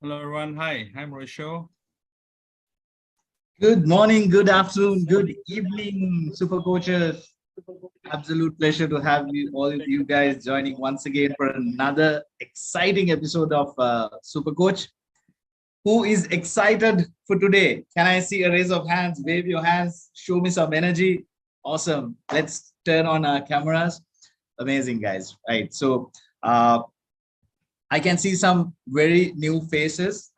Hello everyone. Hi, I'm Mauricio. Good morning, good afternoon, good evening, super coaches. Absolute pleasure to have you all of you guys joining once again for another exciting episode of Super Coach. Who is excited for today? Can I see a raise of hands? Wave your hands, show me some energy. Awesome. Let's turn on our cameras. Amazing, guys. Right. So I can see some very new faces.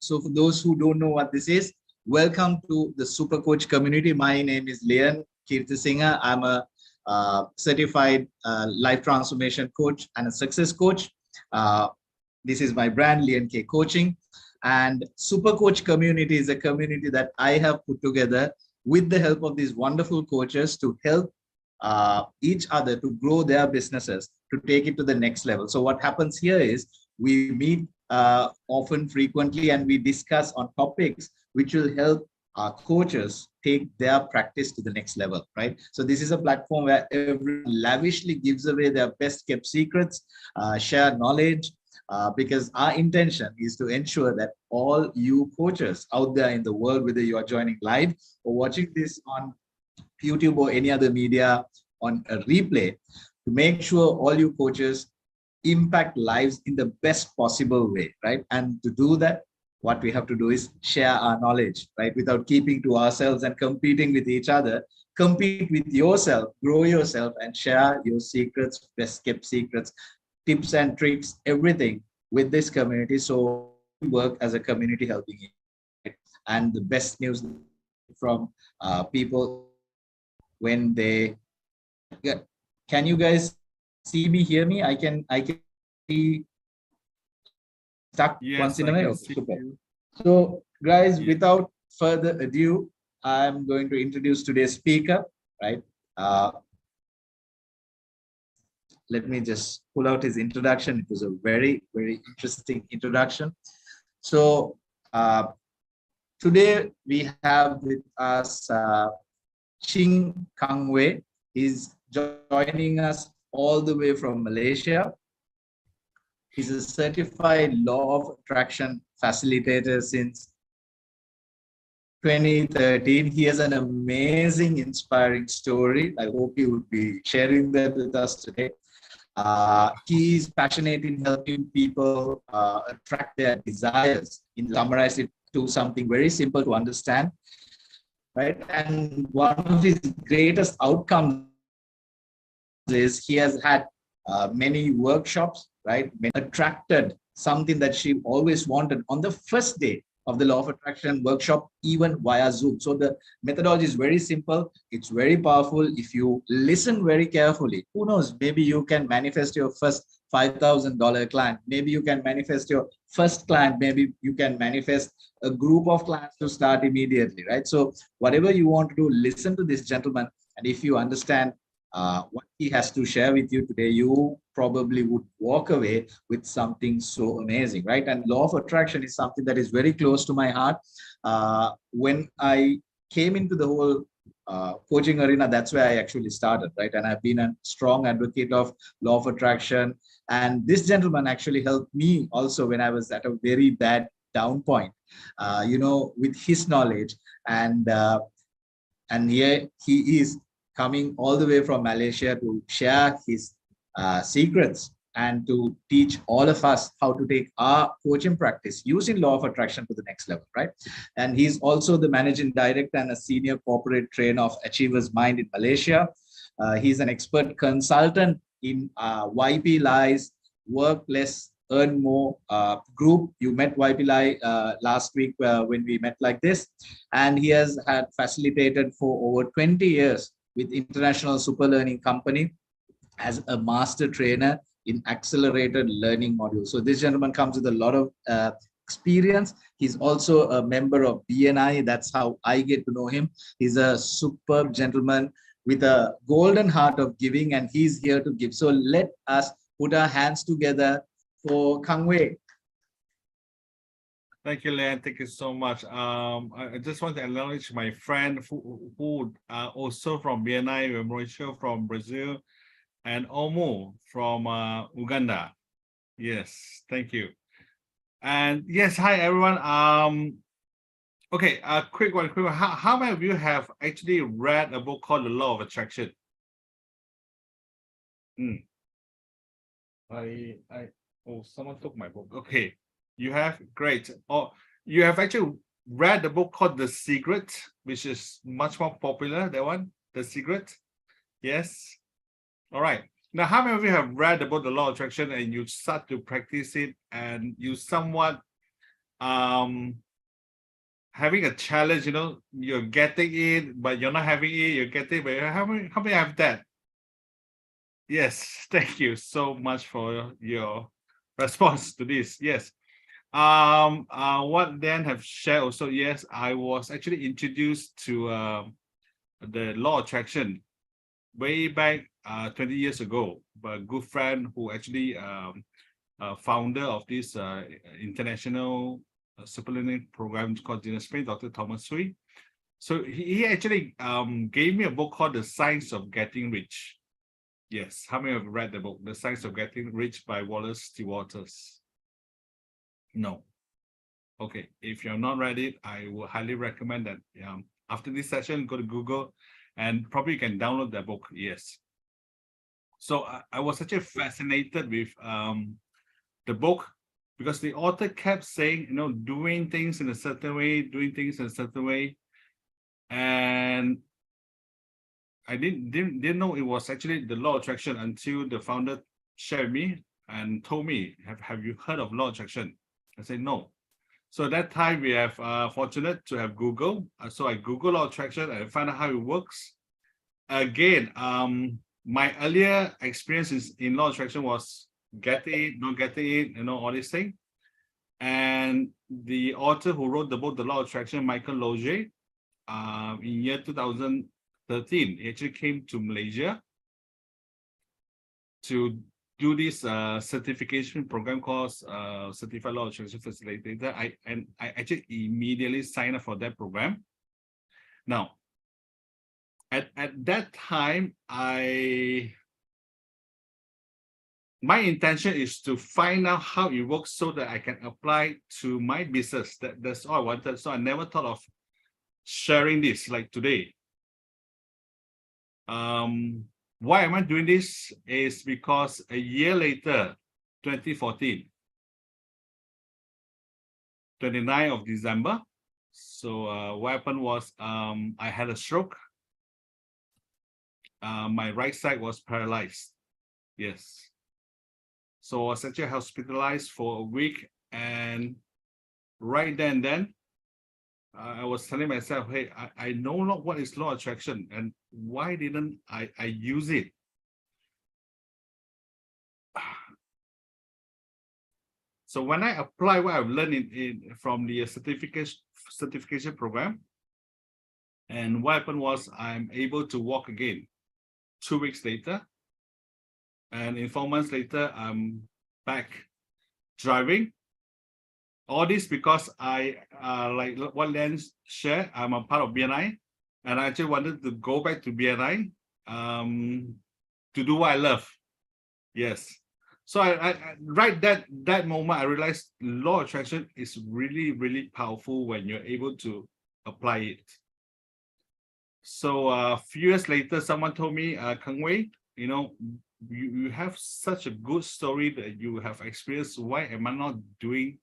So for those who don't know what this is, welcome to the Super Coach community. My name is LienKay. I'm a certified life transformation coach and a success coach. This is my brand, LienKay Coaching. And Super Coach community is a community that I have put together with the help of these wonderful coaches to help each other to grow their businesses, to take it to the next level. So what happens here is we meet often, frequently, and we discuss on topics which will help our coaches take their practice to the next level, right? So this is a platform where everyone lavishly gives away their best kept secrets, share knowledge, because our intention is to ensure that all you coaches out there in the world, whether you are joining live or watching this on YouTube or any other media on a replay, to make sure all you coaches impact lives in the best possible way, right? And to do that, what we have to do is share our knowledge, right? Without keeping to ourselves and competing with each other, compete with yourself, grow yourself, and share your secrets, best kept secrets, tips and tricks, everything with this community. So we work as a community helping you. Right? And the best news from people when they get, can you guys see me, hear me? I can see stuck once Yes, in a I can while. see Super. you. So guys, Yeah. without further ado, I'm going to introduce today's speaker, right? Let me just pull out his introduction. It was a very, very interesting introduction. So today we have with us Kang Wei. He's joining us all the way from Malaysia. He's a certified law of attraction facilitator since 2013. He has an amazing, inspiring story. I hope he would be sharing that with us today. He's passionate in helping people attract their desires. In summarize it to something very simple to understand, right? And one of his greatest outcomes is he has had many workshops, right? Attracted something that she always wanted on the first day of the law of attraction workshop, even via Zoom. So the methodology is very simple. It's very powerful. If you listen very carefully, who knows, maybe you can manifest your first $5,000 client. Maybe you can manifest your first client. Maybe you can manifest a group of clients to start immediately, right? So whatever you want to do, listen to this gentleman. And if you understand what he has to share with you today, you probably would walk away with something so amazing, right? And law of attraction is something that is very close to my heart. When I came into the whole coaching arena, that's where I actually started, right? And I've been a strong advocate of law of attraction. And this gentleman actually helped me also when I was at a very bad down point, with his knowledge. And here he is coming all the way from Malaysia to share his secrets and to teach all of us how to take our coaching practice using law of attraction to the next level, right? And he's also the managing director and a senior corporate trainer of Achievers Mind in Malaysia. He's an expert consultant in YP Lies, Work Less, Earn More group. You met YP Lai last week when we met like this. And he has had facilitated for over 20 years with International Super Learning Company as a master trainer in accelerated learning module. So this gentleman comes with a lot of experience. He's also a member of BNI. That's how I get to know him. He's a superb gentleman with a golden heart of giving, and he's here to give. So let us put our hands together for Kang Wei. Thank you, Len. Thank you so much. I just want to acknowledge my friend who also from BNI, Mauricio from Brazil, and Omo from Uganda. Yes, thank you. And yes, hi everyone. Okay, quick one. How many of you have actually read a book called The Law of Attraction? Oh, someone took my book. Okay, you have, great. Or you have actually read the book called The Secret, which is much more popular. That one, The Secret. Yes. All right. Now, how many of you have read about the law of attraction and you start to practice it and you somewhat having a challenge, you're getting it, but you're not having it, you're getting it, but how many have that? Yes, thank you so much for your response to this. Yes. What Dan have shared also, yes, I was actually introduced to the law of attraction way back 20 years ago by a good friend who actually founder of this international supplemental program called Dinner Spain, Dr. Thomas Sui. So he actually gave me a book called The Science of Getting Rich. Yes, how many have read the book, The Science of Getting Rich by Wallace Stewart? No. Okay, if you're not read it, I would highly recommend that after this session, go to Google and probably you can download that book. Yes. So I was actually fascinated with the book because the author kept saying, doing things in a certain way, and I didn't know it was actually the law of attraction until the founder shared with me and told me, have you heard of law of attraction? I said no. So at that time we have fortunate to have Google. So I Google law of attraction and find out how it works. Again, my earlier experiences in law of attraction was getting it, not getting it, all these things. And the author who wrote the book, The Law of Attraction, Michael Loge, in year 2013, he actually came to Malaysia to do this certification program called Certified Law of Attraction Facilitator. I actually immediately signed up for that program. Now, at that time, my intention is to find out how it works so that I can apply to my business. That's all I wanted. So I never thought of sharing this like today. Why am I doing this is because a year later, 2014, 29th of December. So what happened was I had a stroke. My right side was paralyzed. Yes. So I was actually hospitalized for a week, and right then, I was telling myself, hey, I know not what is law of attraction, and why didn't I use it? So when I apply what I've learned from the certification program, and what happened was I'm able to walk again 2 weeks later, and in 4 months later, I'm back driving. All this because I, like what Len shared, I'm a part of BNI, and I actually wanted to go back to BNI to do what I love. Yes. So I right that moment, I realized law of attraction is really, really powerful when you're able to apply it. So a few years later, someone told me, Kang Wei, you have such a good story that you have experienced. Why am I not doing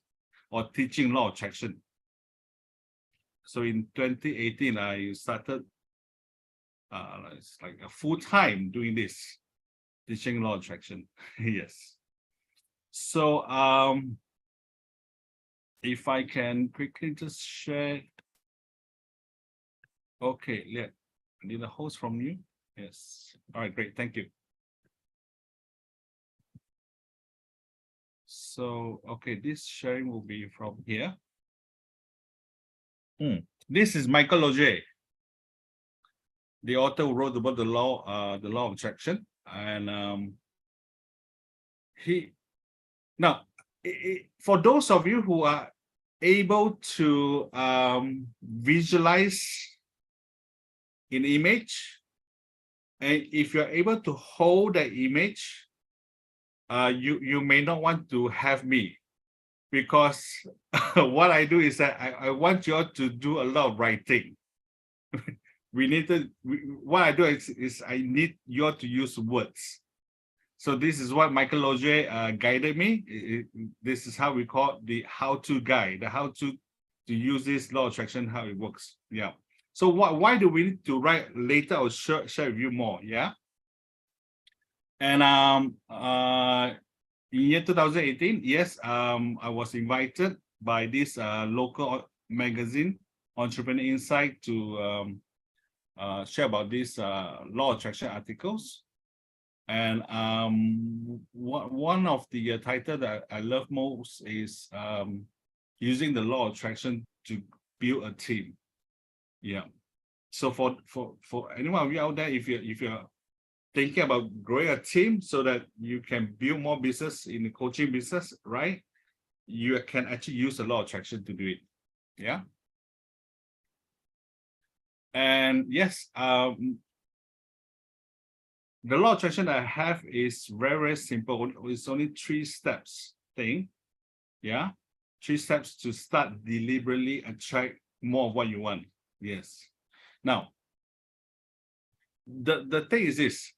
or teaching law of attraction? So in 2018, I started it's like a full-time doing this, teaching law of attraction. Yes. So if I can quickly just share. Okay, yeah. I need a host from you. Yes. All right, great. Thank you. So, okay, this sharing will be from here. This is Michael Loge, the author who wrote about the law of attraction. And for those of you who are able to visualize an image, and if you're able to hold the image, you may not want to have me. because what I do is that I want you all to do a lot of writing. What I do is I need you all to use words. So this is what Michael Logier guided me. This is how we call the how-to guide, the how-to use this law of attraction, how it works. Yeah. So why do we need to write later? I'll share with you more. Yeah. And in year 2018, yes, I was invited by this local magazine, Entrepreneur Insight, to share about this law of attraction articles. And one of the title that I love most is using the law of attraction to build a team. Yeah. So for anyone of you out there, if you're thinking about growing a team so that you can build more business in the coaching business, right? You can actually use the law of attraction to do it. Yeah. And yes, the law of attraction I have is very, very simple. It's only 3 steps thing. Yeah. 3 steps to start deliberately attract more of what you want. Yes. Now, the thing is this.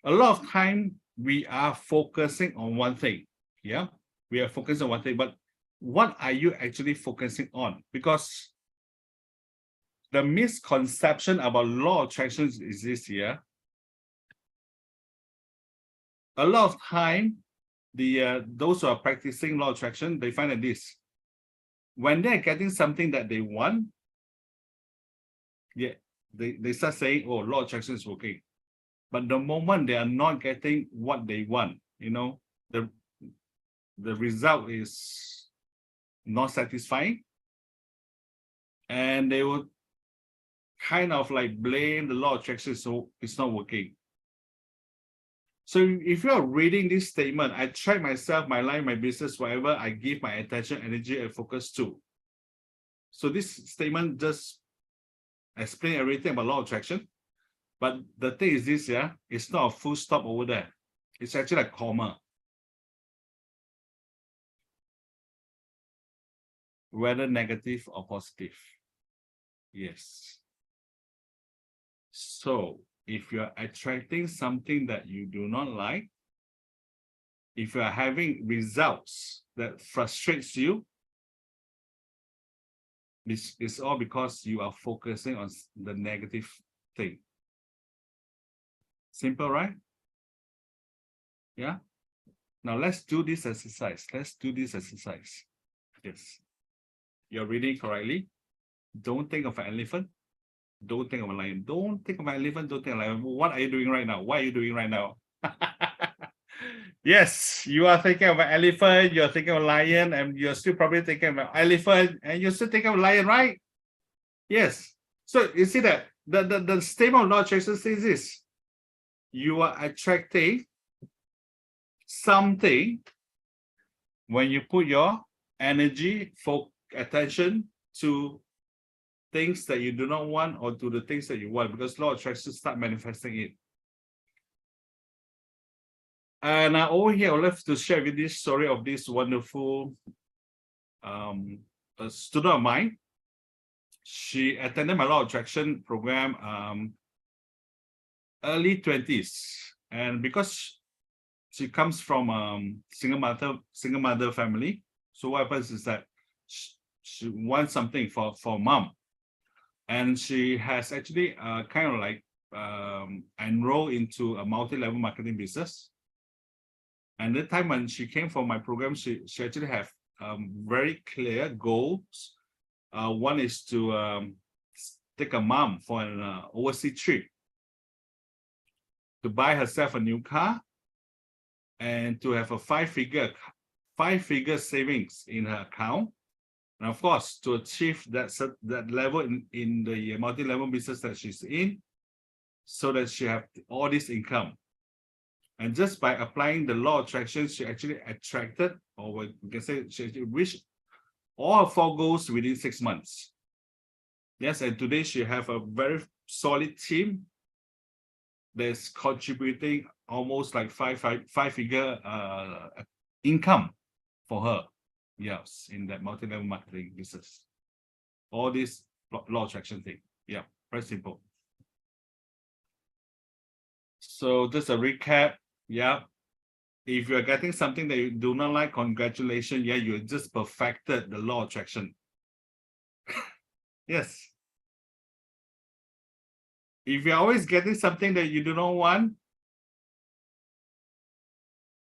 A lot of time we are focusing on one thing. Yeah. We are focusing on one thing, but what are you actually focusing on? Because the misconception about law of attraction is this here. A lot of time, those who are practicing law of attraction, they find that this, when they're getting something that they want, yeah, they start saying, oh, law of attraction is working. But the moment they are not getting what they want, the result is not satisfying, and they will kind of like blame the law of attraction, so it's not working. So if you are reading this statement, I track myself, my life, my business, whatever I give my attention, energy, and focus to. So this statement just explains everything about law of attraction. But the thing is this, yeah, it's not a full stop over there. It's actually a comma. Whether negative or positive. Yes. So if you're attracting something that you do not like, if you are having results that frustrates you, it's all because you are focusing on the negative thing. Simple, right? Yeah. Now let's do this exercise. Let's do this exercise. Yes. You're reading correctly. Don't think of an elephant. Don't think of a lion. Don't think of an elephant. Don't think of a lion. What are you doing right now? What are you doing right now? Yes, you are thinking of an elephant. You're thinking of a lion, and you're still probably thinking of an elephant, and you're still thinking of a lion, right? Yes. So you see that the statement of law of attraction says this: you are attracting something when you put your energy, attention to things that you do not want or to the things that you want, because law of attraction start manifesting it. And over here, I would love to share with you this story of this wonderful a student of mine. She attended my law of attraction program early 20s, and because she comes from single mother family, so what happens is that she wants something for mom, and she has actually kind of like enrolled into a multi-level marketing business. And the time when she came for my program, she actually have very clear goals. One is to take a mom for an overseas trip, to buy herself a new car, and to have a five-figure savings in her account. And of course, to achieve that level in the multi-level business that she's in, so that she have all this income. And just by applying the law of attraction, she actually attracted, or we can say she actually reached all her 4 goals within 6 months. Yes, and today she have a very solid team that's contributing almost like five-figure income for her. Yes, in that multi-level marketing business. All this law of attraction thing. Yeah, very simple. So just a recap. Yeah. If you're getting something that you do not like, congratulations. Yeah, you just perfected the law of attraction. Yes. If you're always getting something that you do not want,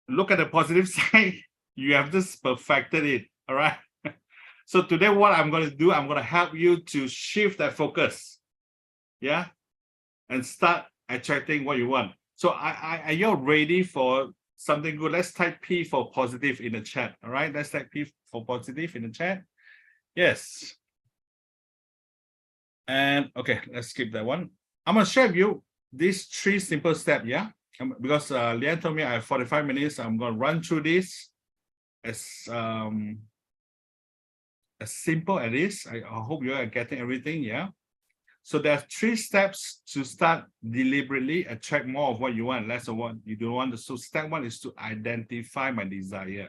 look at the positive side. You have just perfected it. All right. So today, what I'm going to do, I'm going to help you to shift that focus. Yeah. And start attracting what you want. So are you ready for something good? Let's type P for positive in the chat. All right. Let's type P for positive in the chat. Yes. And okay, let's skip that one. I'm going to share with you these 3 simple steps. Yeah. Because Lian told me I have 45 minutes. I'm going to run through this as simple as this. I hope you are getting everything. Yeah. So there's 3 steps to start deliberately attract more of what you want, less of what you don't want. So step 1 is to identify my desire.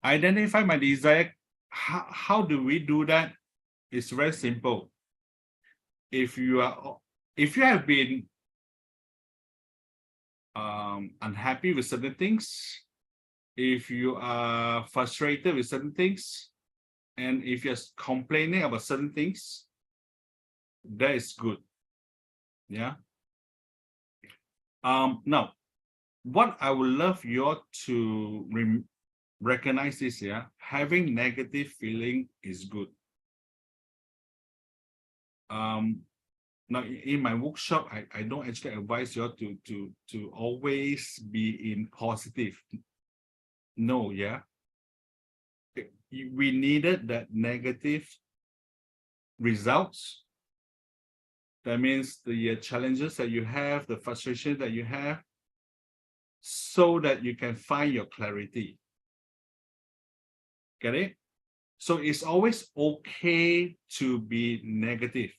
Identify my desire. How do we do that? It's very simple. If you have been unhappy with certain things, if you are frustrated with certain things, and if you're complaining about certain things, that is good. Yeah. Now, what I would love you all to recognize is, yeah, having negative feeling is good. Now in my workshop, I don't actually advise you all to always be in positive. No, yeah. We needed that negative results. That means the challenges that you have, the frustration that you have, so that you can find your clarity. Get it? So it's always okay to be negative,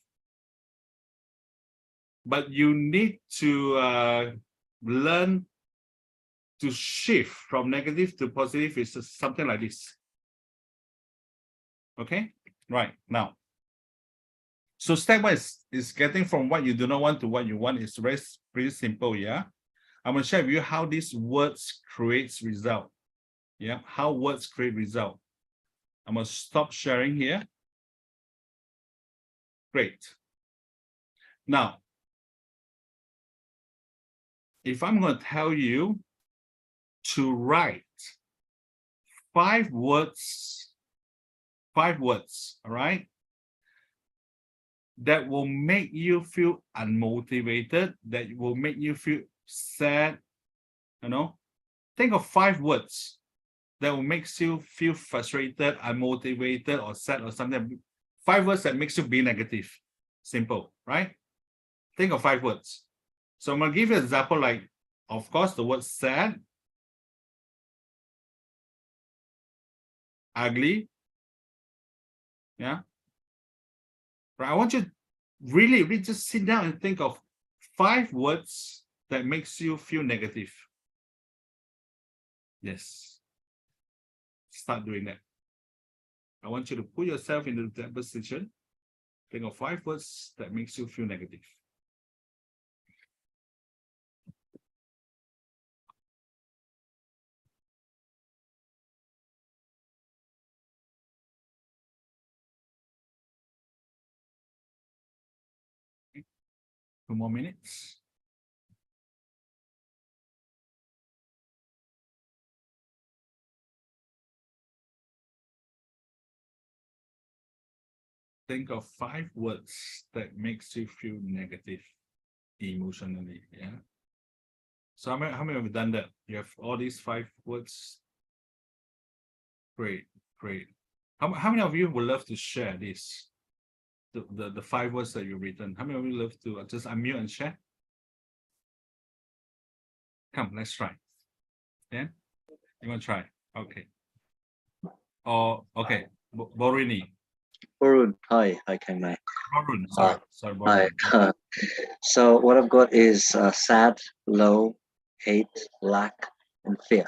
but you need to learn to shift from negative to positive. It's something like this. Okay, right now. So step 1 is getting from what you do not want to what you want. Is pretty simple. Yeah, I'm going to share with you how these words creates result. Yeah, how words create result. I'm going to stop sharing here. Great. Now, if I'm going to tell you to write 5 words, all right, that will make you feel unmotivated, that will make you feel sad, think of 5 words that will make you feel frustrated, unmotivated, or sad, or something. 5 words that makes you be negative. Simple, right? Think of 5 words. So I'm going to give you an example, like, of course, the word sad, ugly. Yeah. But I want you to really just sit down and think of 5 words that makes you feel negative. Yes. Start doing that. I want you to put yourself into that position. Think of 5 words that makes you feel negative. Okay. 2 more minutes. Think of 5 words that makes you feel negative emotionally. Yeah. So how many have you done that? You have all these 5 words. Great. How many of you would love to share this? The 5 words that you've written. How many of you love to just unmute and share? Come, let's try. Yeah. You want to try? Okay. Oh, okay. Borini. Varun, hi, Kang Wei. Borun, sorry, Hi. Borun. So what I've got is sad, low, hate, lack, and fear.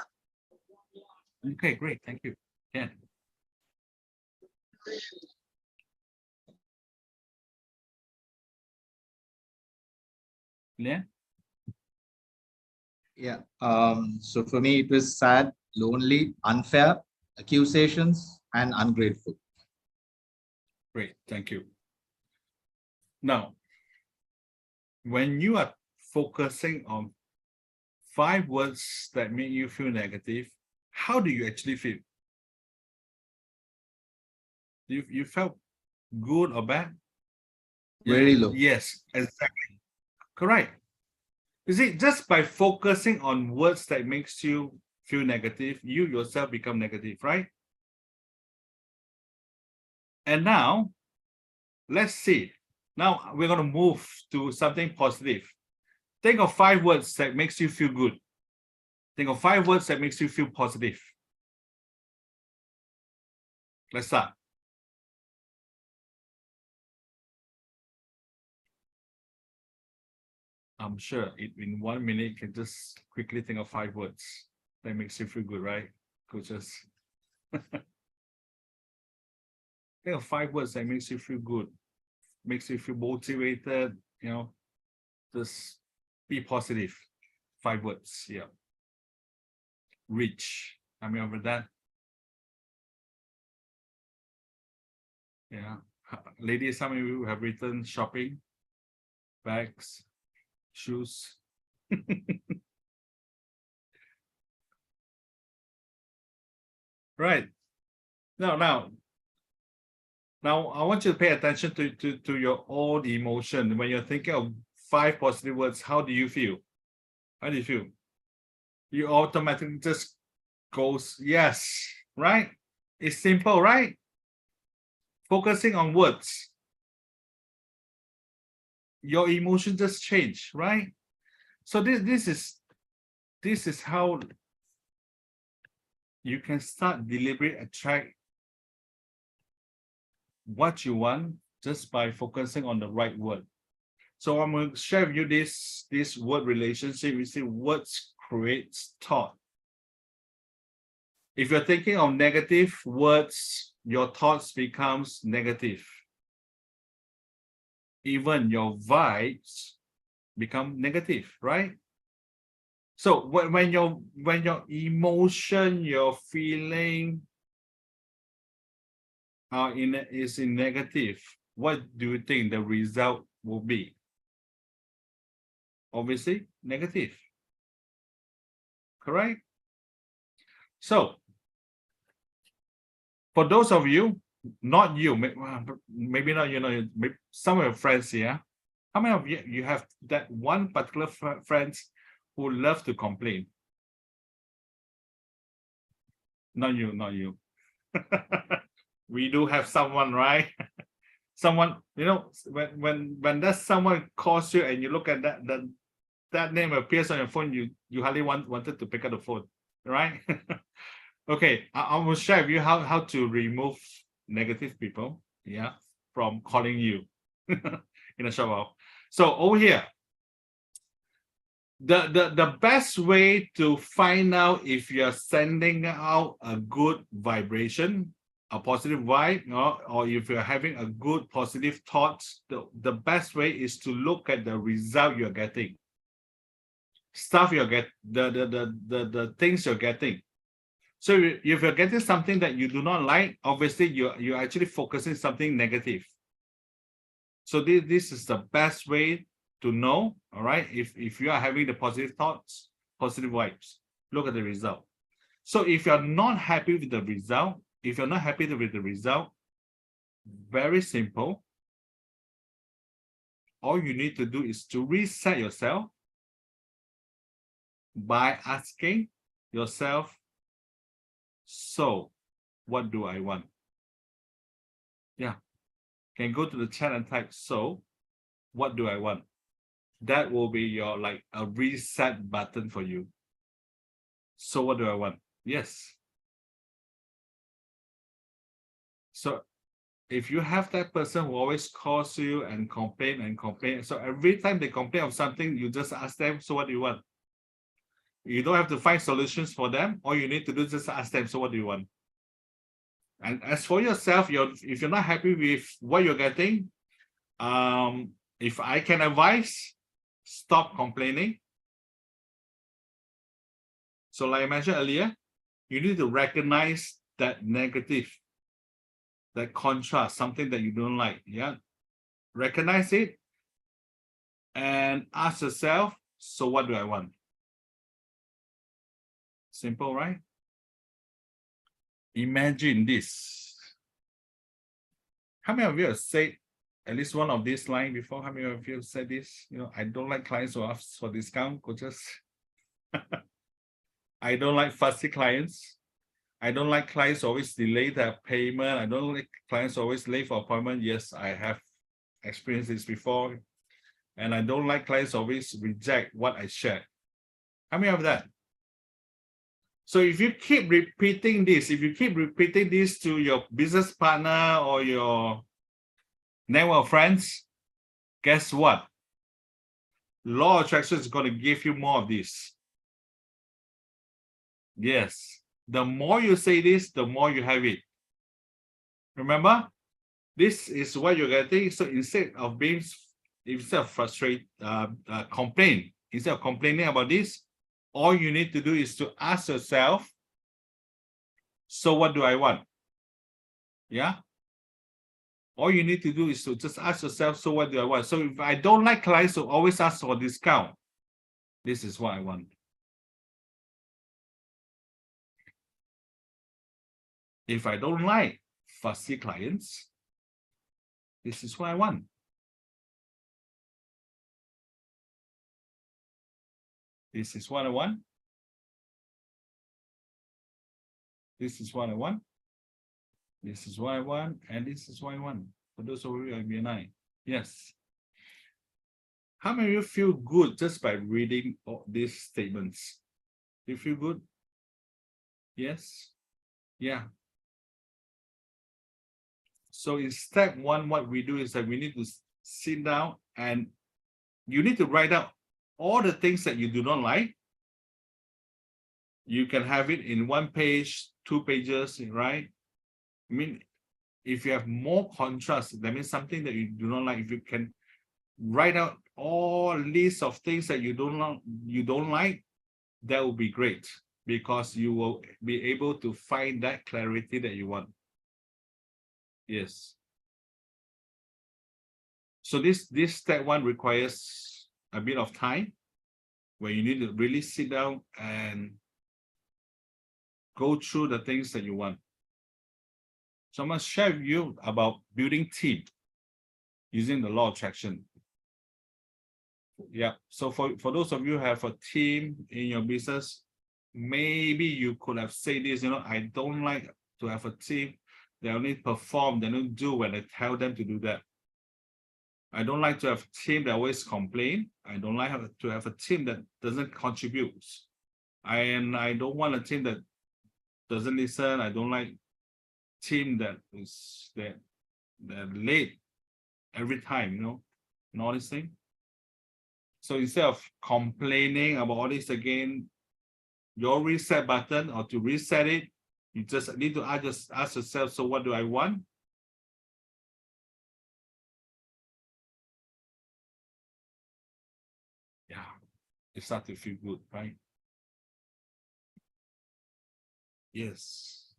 Okay, great, thank you. Can. Yeah. Yeah. So for me, it was sad, lonely, unfair, accusations, and ungrateful. Great. Thank you. Now, when you are focusing on 5 words that make you feel negative, how do you actually feel? You felt good or bad? Very low. Yes, exactly. Correct. You see, just by focusing on words that makes you feel negative, you yourself become negative, right? And now, let's see. Now we're going to move to something positive. Think of 5 words that makes you feel good. Think of 5 words that makes you feel positive. Let's start. I'm sure in 1 minute you can just quickly think of 5 words that makes you feel good, right? Coaches. Think of 5 words that makes you feel good, makes you feel motivated, just be positive. 5 words, yeah. Rich. I mean, over that. Yeah. Ladies, some of you have written shopping, bags, shoes. Right. Now, I want you to pay attention to your own emotion. When you're thinking of 5 positive words, how do you feel? How do you feel? You automatically just goes, yes, right? It's simple, right? Focusing on words. Your emotion just change, right? So this is how you can start deliberately attract what you want just by focusing on the right word. So I'm going to share with you this word relationship. We see words creates thought. If you're thinking of negative words, your thoughts becomes negative. Even your vibes become negative, right? So when your emotion, your feeling is in negative, what do you think the result will be? Obviously, negative. Correct? So for those of you, not you, maybe not, maybe some of your friends here, how many of you have that one particular friends who love to complain? Not you. We do have someone, right? Someone, when that someone calls you and you look at that name appears on your phone, you hardly wanted to pick up the phone, right? Okay, I will share with you how to remove negative people, yeah, from calling you in a short while. So over here, the best way to find out if you're sending out a good vibration, a positive vibe, or if you're having a good positive thoughts, the best way is to look at the result you're getting. Stuff you're getting, the things you're getting. So if you're getting something that you do not like, obviously you're actually focusing something negative. So this is the best way to know, all right, if you are having the positive thoughts, positive vibes, look at the result. So if you're not happy with the result, very simple. All you need to do is to reset yourself by asking yourself, so what do I want? Yeah, can go to the chat and type, so what do I want? That will be your like a reset button for you. So what do I want? Yes. So if you have that person who always calls you and complain, so every time they complain of something, you just ask them, so what do you want? You don't have to find solutions for them. All you need to do is just ask them, so what do you want? And as for yourself, if you're not happy with what you're getting, if I can advise, stop complaining. So like I mentioned earlier, you need to recognize that negative, that contrast, something that you don't like. Yeah. Recognize it and ask yourself, so what do I want? Simple, right? Imagine this. How many of you have said at least one of these lines before? How many of you have said this? I don't like clients who ask for discount, coaches. I don't like fussy clients. I don't like clients who always delay their payment. I don't like clients who always late for appointment. Yes, I have experienced this before. And I don't like clients who always reject what I share. How many of that? So if you keep repeating this, to your business partner or your network of friends, guess what? Law of attraction is going to give you more of this. Yes. The more you say this, the more you have it. Remember, this is what you're getting. So instead of frustrated, instead of complaining about this, all you need to do is to ask yourself, so what do I want? Yeah. All you need to do is to just ask yourself, so what do I want? So if I don't like clients who always ask for a discount, this is what I want. If I don't like fussy clients, this is what I want. This is what I want. This is what I want. This is what I want. And this is what I want. For those of you at BNI. Yes. How many of you feel good just by reading all these statements? Do you feel good? Yes. Yeah. So in step one, what we do is that we need to sit down and you need to write out all the things that you do not like. You can have it in 1 page, 2 pages, right? I mean, if you have more contrast, that means something that you do not like. If you can write out all lists of things that you don't like, that would be great, because you will be able to find that clarity that you want. Yes. So this step one requires a bit of time, where you need to really sit down and go through the things that you want. So I'm going to share with you about building team using the law of attraction. Yeah. So for those of you who have a team in your business, maybe you could have said this, I don't like to have a team. They only perform, they don't do when I tell them to do that. I don't like to have a team that always complain. I don't like to have a team that doesn't contribute. I don't want a team that doesn't listen. I don't like team that is that late every time, and all these things. So instead of complaining about all this again, your reset button, or to reset it, you just need to ask yourself, so what do I want? Yeah, you start to feel good, right? Yes.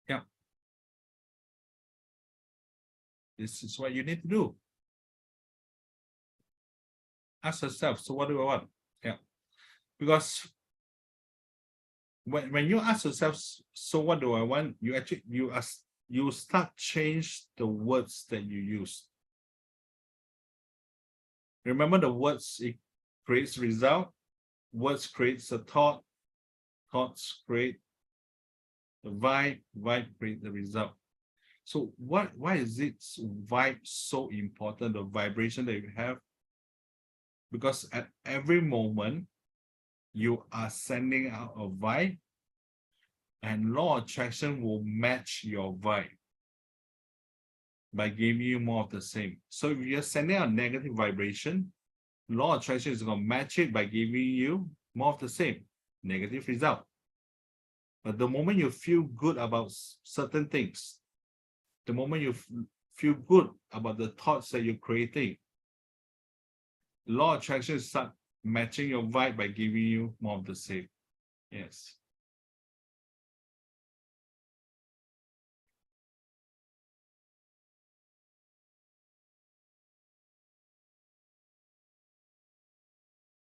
Yeah. This is what you need to do. Ask yourself, so what do I want? Yeah. Because when you ask yourself, so what do I want, you start change the words that you use. Remember, the words, it creates result. Words creates a thought. Thoughts create the vibe. Vibe create the result. So why is it vibe so important? The vibration that you have, because at every moment you are sending out a vibe, and law of attraction will match your vibe by giving you more of the same. So if you're sending out negative vibration, law of attraction is going to match it by giving you more of the same. negative result. But the moment you feel good about certain things, the moment you feel good about the thoughts that you're creating, law of attraction start matching your vibe by giving you more of the same. Yes.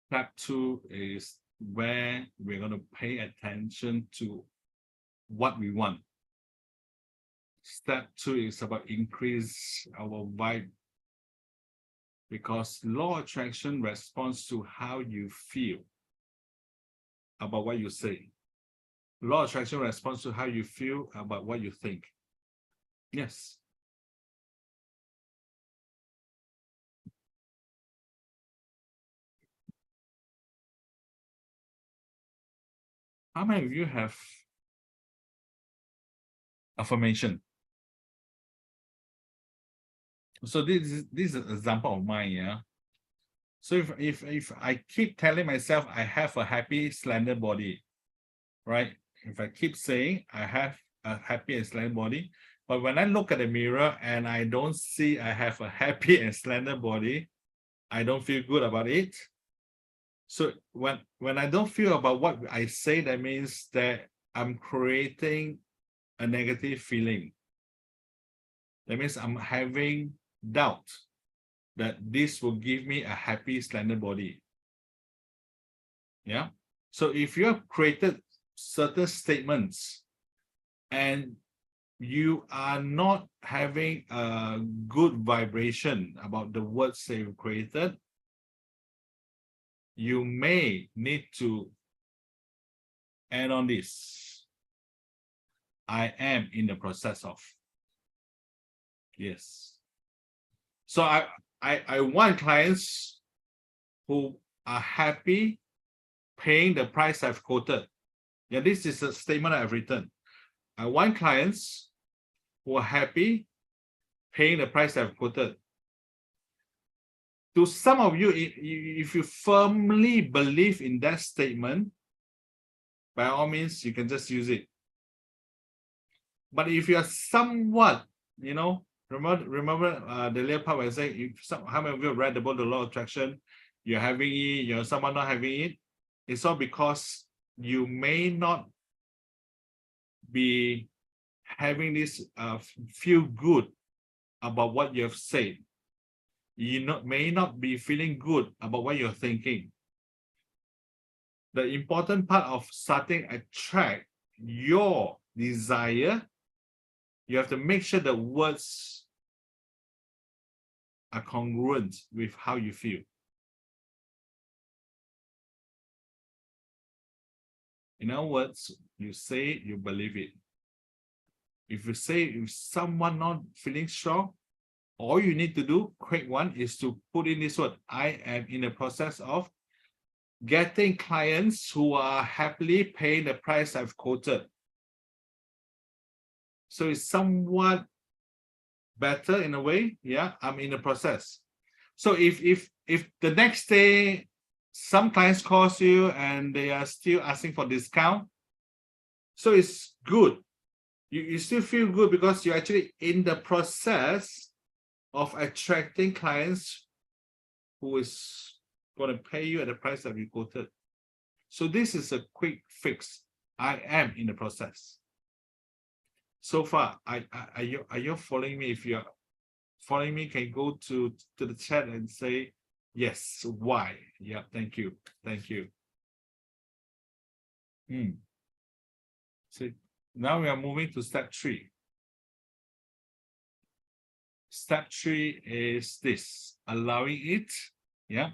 Step 2 is where we're going to pay attention to what we want. Step 2 is about increase our vibe, because law of attraction responds to how you feel about what you say. Law of attraction responds to how you feel about what you think. Yes. How many of you have affirmation? So this is an example of mine, yeah. So if I keep telling myself I have a happy, slender body, right? If I keep saying I have a happy and slender body, but when I look at the mirror and I don't see I have a happy and slender body, I don't feel good about it. So when I don't feel about what I say, that means that I'm creating a negative feeling. That means I'm having doubt that this will give me a happy, slender body. Yeah. So if you have created certain statements and you are not having a good vibration about the words that you created, you may need to add on this. I am in the process of. Yes. So I want clients who are happy paying the price I've quoted. Yeah, this is a statement I've written. I want clients who are happy paying the price I've quoted. To some of you, if you firmly believe in that statement, by all means, you can just use it. But if you are somewhat, you know, remember the later part where I say, how many of you read about the law of attraction? You're having it, you're someone not having it. It's all because you may not be having this feel good about what you have said. You may not be feeling good about what you're thinking. The important part of starting attract your desire, you have to make sure the words are congruent with how you feel. In other words, you say you believe it. If you say if someone not feeling strong, all you need to do, quick one, is to put in this word. I am in the process of getting clients who are happily paying the price I've quoted. So it's somewhat better in a way. Yeah, I'm in the process. So if the next day some clients calls you and they are still asking for discount, so it's good. You still feel good because you're actually in the process of attracting clients who is going to pay you at the price that we quoted. So this is a quick fix. I am in the process. So far, are you following me? If you're following me, can go to the chat and say yes. Why? Yeah, thank you. Thank you. So now we are moving to step 3. Step 3 is this, allowing it. Yeah.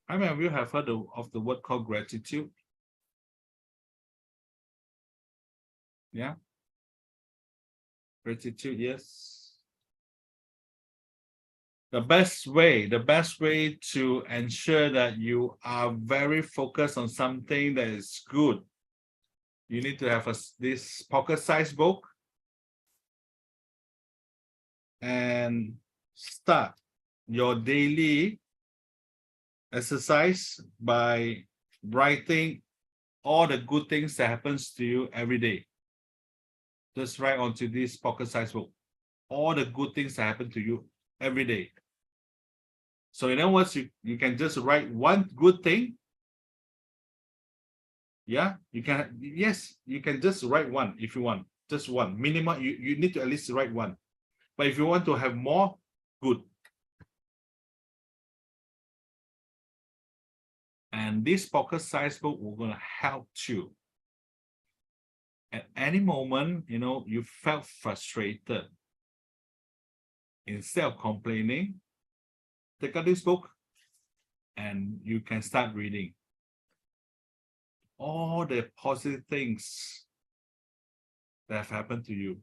How many of you have heard of the word called gratitude? Yeah. Gratitude, yes. The best way to ensure that you are very focused on something that is good, you need to have this pocket-sized book and start your daily exercise by writing all the good things that happens to you every day. Just write onto this pocket-sized book all the good things that happen to you every day. So in other words, you can just write one good thing. Yeah, you can. Yes, you can just write one if you want. Just one. Minimum, you need to at least write one. But if you want to have more, good. And this pocket-sized book will gonna help you. At any moment, you felt frustrated. Instead of complaining, take out this book and you can start reading all the positive things that have happened to you.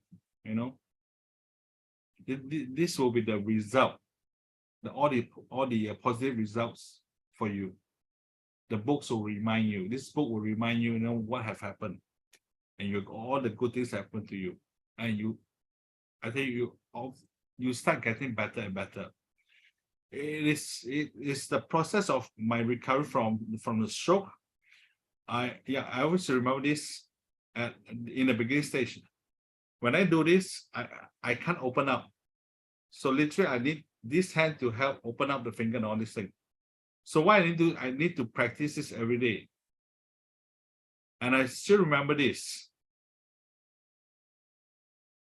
This will be the result, all the positive results for you. The books will remind you. This book will remind you, what have happened, and all the good things happen to you, and I think you start getting better and better. It is the process of my recovery from the stroke. I always remember this in the beginning stage. When I do this, I can't open up. So literally, I need this hand to help open up the finger and all this thing. So what I need to practice this every day. And I still remember this.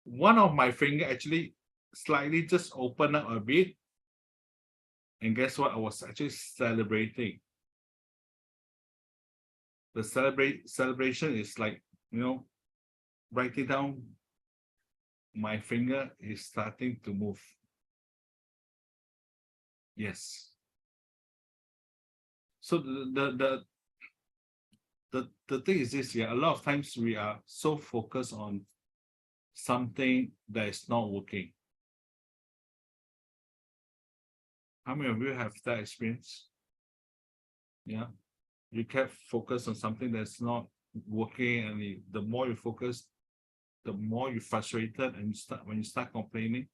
One of my finger actually slightly just opened up a bit. And guess what? I was actually celebrating. The celebration is like, writing down. My finger is starting to move. Yes. So the thing is this, a lot of times we are so focused on something that is not working. How many of you have that experience? Yeah. You kept focused on something that's not working, and the more you focus, the more you're frustrated, and when you start complaining,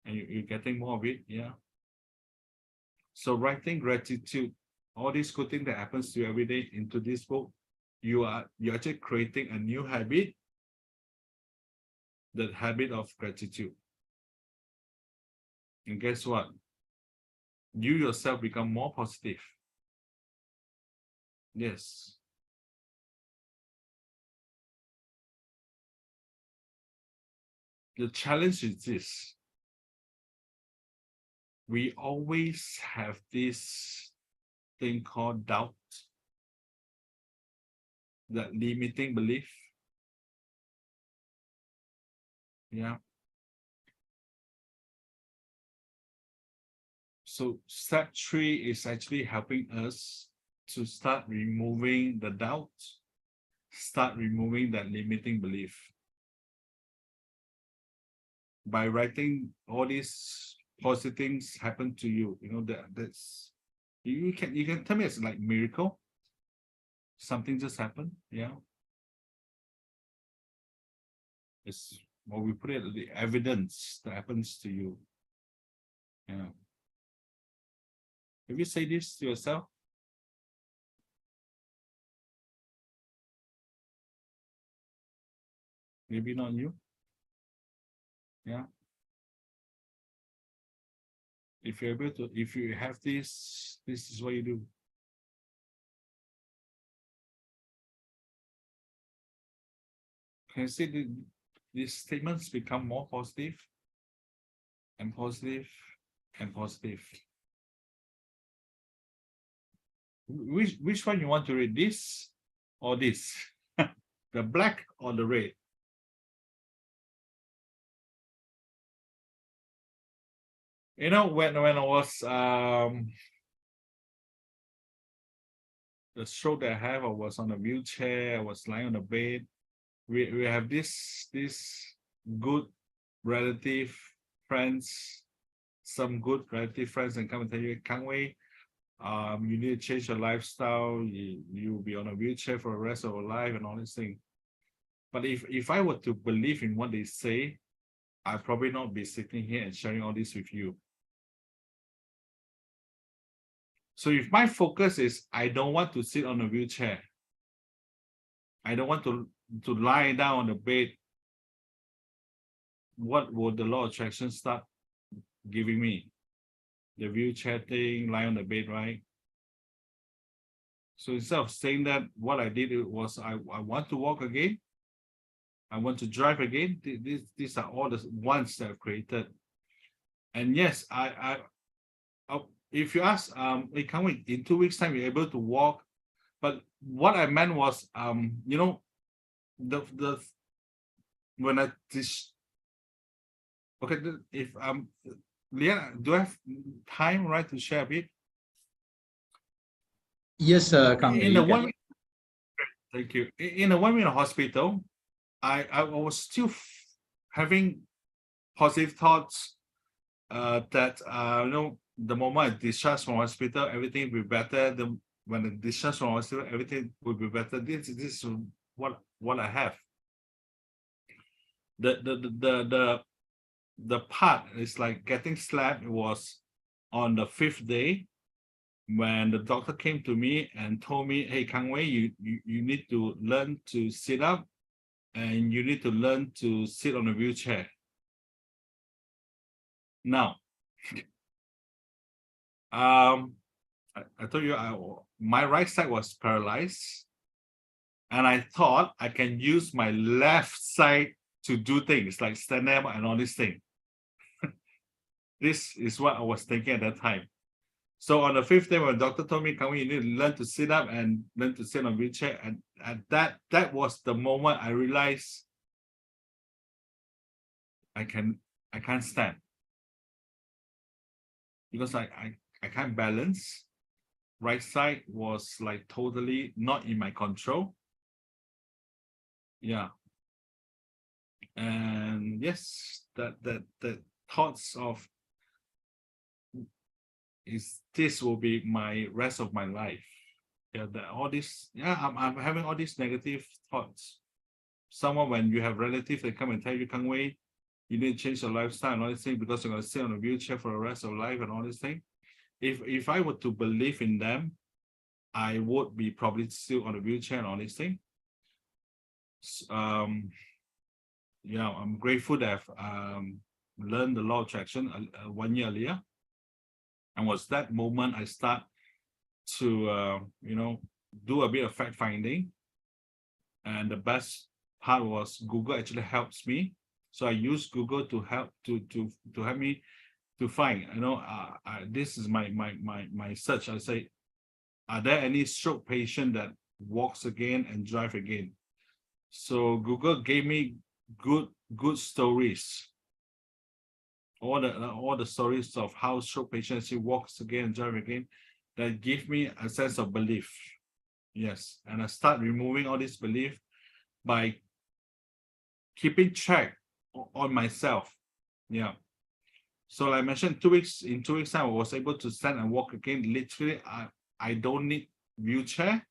and you're getting more of it. Yeah. So writing gratitude, all these good things that happens to you every day into this book, you're actually creating a new habit, the habit of gratitude. And guess what? You yourself become more positive. Yes. The challenge is this. We always have this thing called doubt, that limiting belief. Yeah. So step 3 is actually helping us to start removing the doubt, start removing that limiting belief. By writing all these positive things happen to you, that's you can tell me it's like miracle. Something just happened. Yeah. It's what we put it, the evidence that happens to you. Yeah. Have you say this to yourself? Maybe not you. Yeah. If you're able to, if you have this is what you do. Can you see these statements become more positive and positive and positive? Which one you want to read, this or this? The black or the red? When I was the stroke that I have, I was on a wheelchair, I was lying on the bed. We have this good relative friends, some good relative friends, and come and tell you, Kang Wei, you need to change your lifestyle. You'll be on a wheelchair for the rest of your life and all this thing. But if I were to believe in what they say, I'd probably not be sitting here and sharing all this with you. So if my focus is I don't want to sit on a wheelchair, I don't want to lie down on the bed, what would the law of attraction start giving me? The wheelchair thing, lie on the bed, right? So instead of saying that, what I did was I want to walk again. I want to drive again. These are all the wants that I've created. And yes, if you ask, hey, Kang Wei, in 2 weeks' time, you're able to walk. But what I meant was, you know, when I okay, if Lien, do I have time, right, to share a bit? Yes, Kang Wei, In the you can. one, thank you. In the 1 minute hospital, I was still having positive thoughts that you know, the moment I discharge from hospital, everything will be better. When I discharge from hospital, everything will be better. This is what I have. The part is like getting slapped. It was on the 5th day when the doctor came to me and told me, hey, Kang Wei, you need to learn to sit up and you need to learn to sit on a wheelchair. Now, I told you my right side was paralyzed, and I thought I can use my left side to do things like stand up and all these things. This is what I was thinking at that time. So on the 5th day, when the doctor told me, Kang Wei, you need to learn to sit up and learn to sit on a wheelchair, and that was the moment I realized I can't stand, because I can't balance. Right side was like totally not in my control. Yeah. And yes, that thoughts of this will be my rest of my life. Yeah, all this, yeah, I'm having all these negative thoughts. Someone, when you have relatives that come and tell you, Kang Wei, you need to change your lifestyle and all these things because you're going to sit on a wheelchair for the rest of life and all these things. If I were to believe in them, I would be probably still on a wheelchair and all these things. Yeah, I'm grateful that I've learned the law of attraction 1 year earlier. And was that moment I start to you know, do a bit of fact finding. And the best part was Google actually helps me. So I use Google to help help me to find, you know, this is my search. I say, are there any stroke patient that walks again and drive again? So Google gave me good stories. All the stories of how stroke patients walks again and drive again, that give me a sense of belief. Yes, and I start removing all this belief by keeping track on myself. Yeah. So like I mentioned, in 2 weeks time, I was able to stand and walk again. Literally, I don't need wheelchair,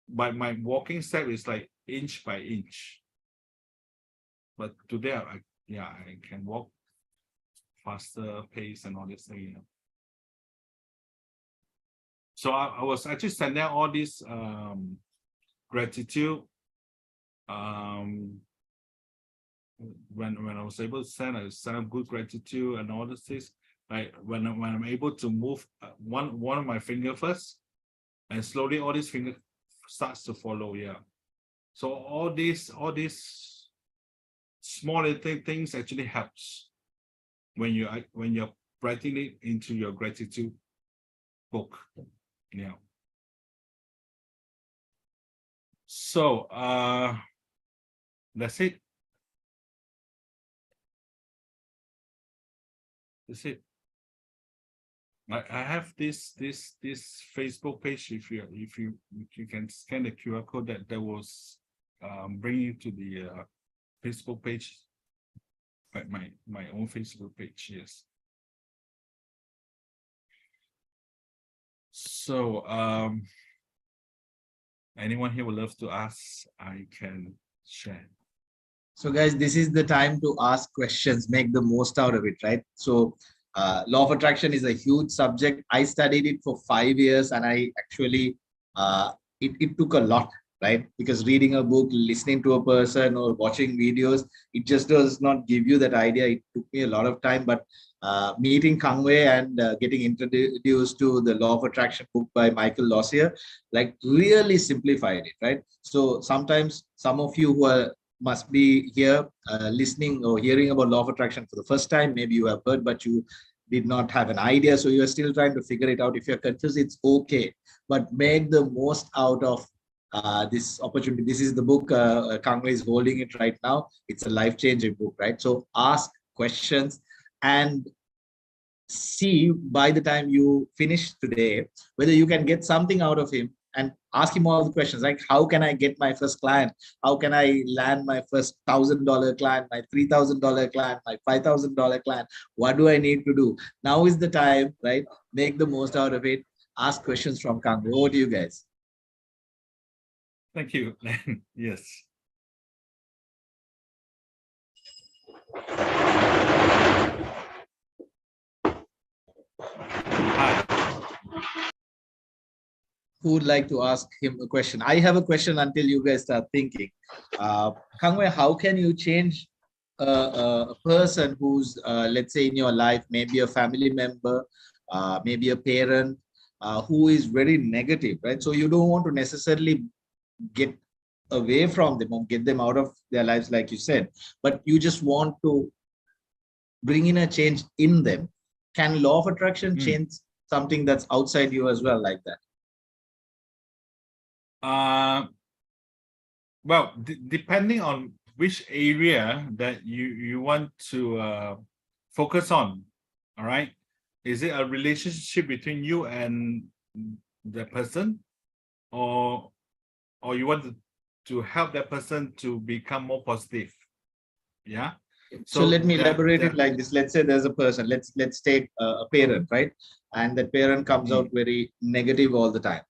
but my walking step is like inch by inch. But today, I can walk faster pace and all this thing, you know. So I was actually sending out all this gratitude. When I was able to send out good gratitude and all these things. Like when I'm able to move one of my finger first, and slowly all these fingers starts to follow. Yeah. So all these small little things actually helps when you're writing it into your gratitude book. Yeah. So that's it. That's it. I have this Facebook page. If you can scan the QR code, that will bring you to the Facebook page, like my own Facebook page. Yes. So anyone here would love to ask, I can share. So guys, this is the time to ask questions, make the most out of it, right? So Law of attraction is a huge subject. I studied it for 5 years, and I actually it took a lot, right? Because reading a book, listening to a person, or watching videos, it just does not give you that idea. It took me a lot of time, but meeting Kang Wei and getting introduced to the Law of Attraction book by Michael Lossier, like really simplified it, right? So sometimes some of you who are must be here listening or hearing about Law of Attraction for the first time. Maybe you have heard, but you did not have an idea, so you are still trying to figure it out. If you're confused, it's okay, but make the most out of this opportunity. This is the book Kang Wei is holding it right now. It's a life-changing book, right? So ask questions and see by the time you finish today whether you can get something out of him, and ask him all the questions like, how can I get my first client? How can I land my first $1,000 client, my $3,000 client, my $5,000 client? What do I need to do? Now is the time, right? Make the most out of it. Ask questions from Kang. Over to you guys. Thank you. Yes. Hi. Who would like to ask him a question? I have a question until you guys start thinking. Kang Wei, how can you change a person who's, let's say, in your life, maybe a family member, maybe a parent, who is very negative, right? So you don't want to necessarily get away from them or get them out of their lives, like you said, but you just want to bring in a change in them. Can Law of Attraction change something that's outside you as well, like that? Well, depending on which area that you want to focus on, all right? Is it a relationship between you and the person, or you want to help that person to become more positive? Yeah. So let me elaborate it like this. Let's say there's a person. Let's take a parent, right? And that parent comes out very negative all the time,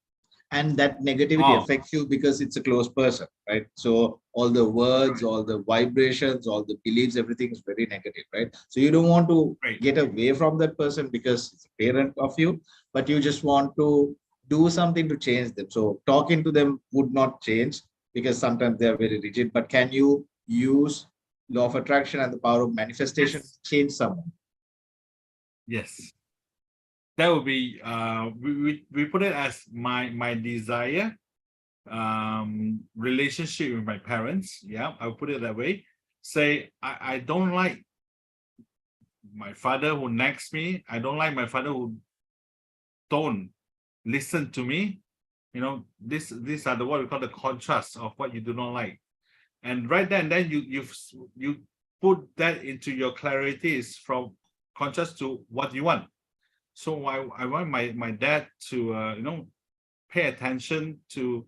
and that negativity affects you because it's a close person, right? So all the words, all the vibrations, all the beliefs, everything is very negative, right? So you don't want to get away from that person because it's a parent of you, but you just want to do something to change them. So talking to them would not change because sometimes they are very rigid, but can you use Law of Attraction and the power of manifestation to change someone? Yes. That would be we put it as my desire relationship with my parents. Yeah, I'll put it that way. Say I don't like my father who nags me. I don't like my father who don't listen to me. You know, these are the what we call the contrast of what you do not like. And right then you put that into your clarity is from contrast to what you want. So I want my dad to you know, pay attention to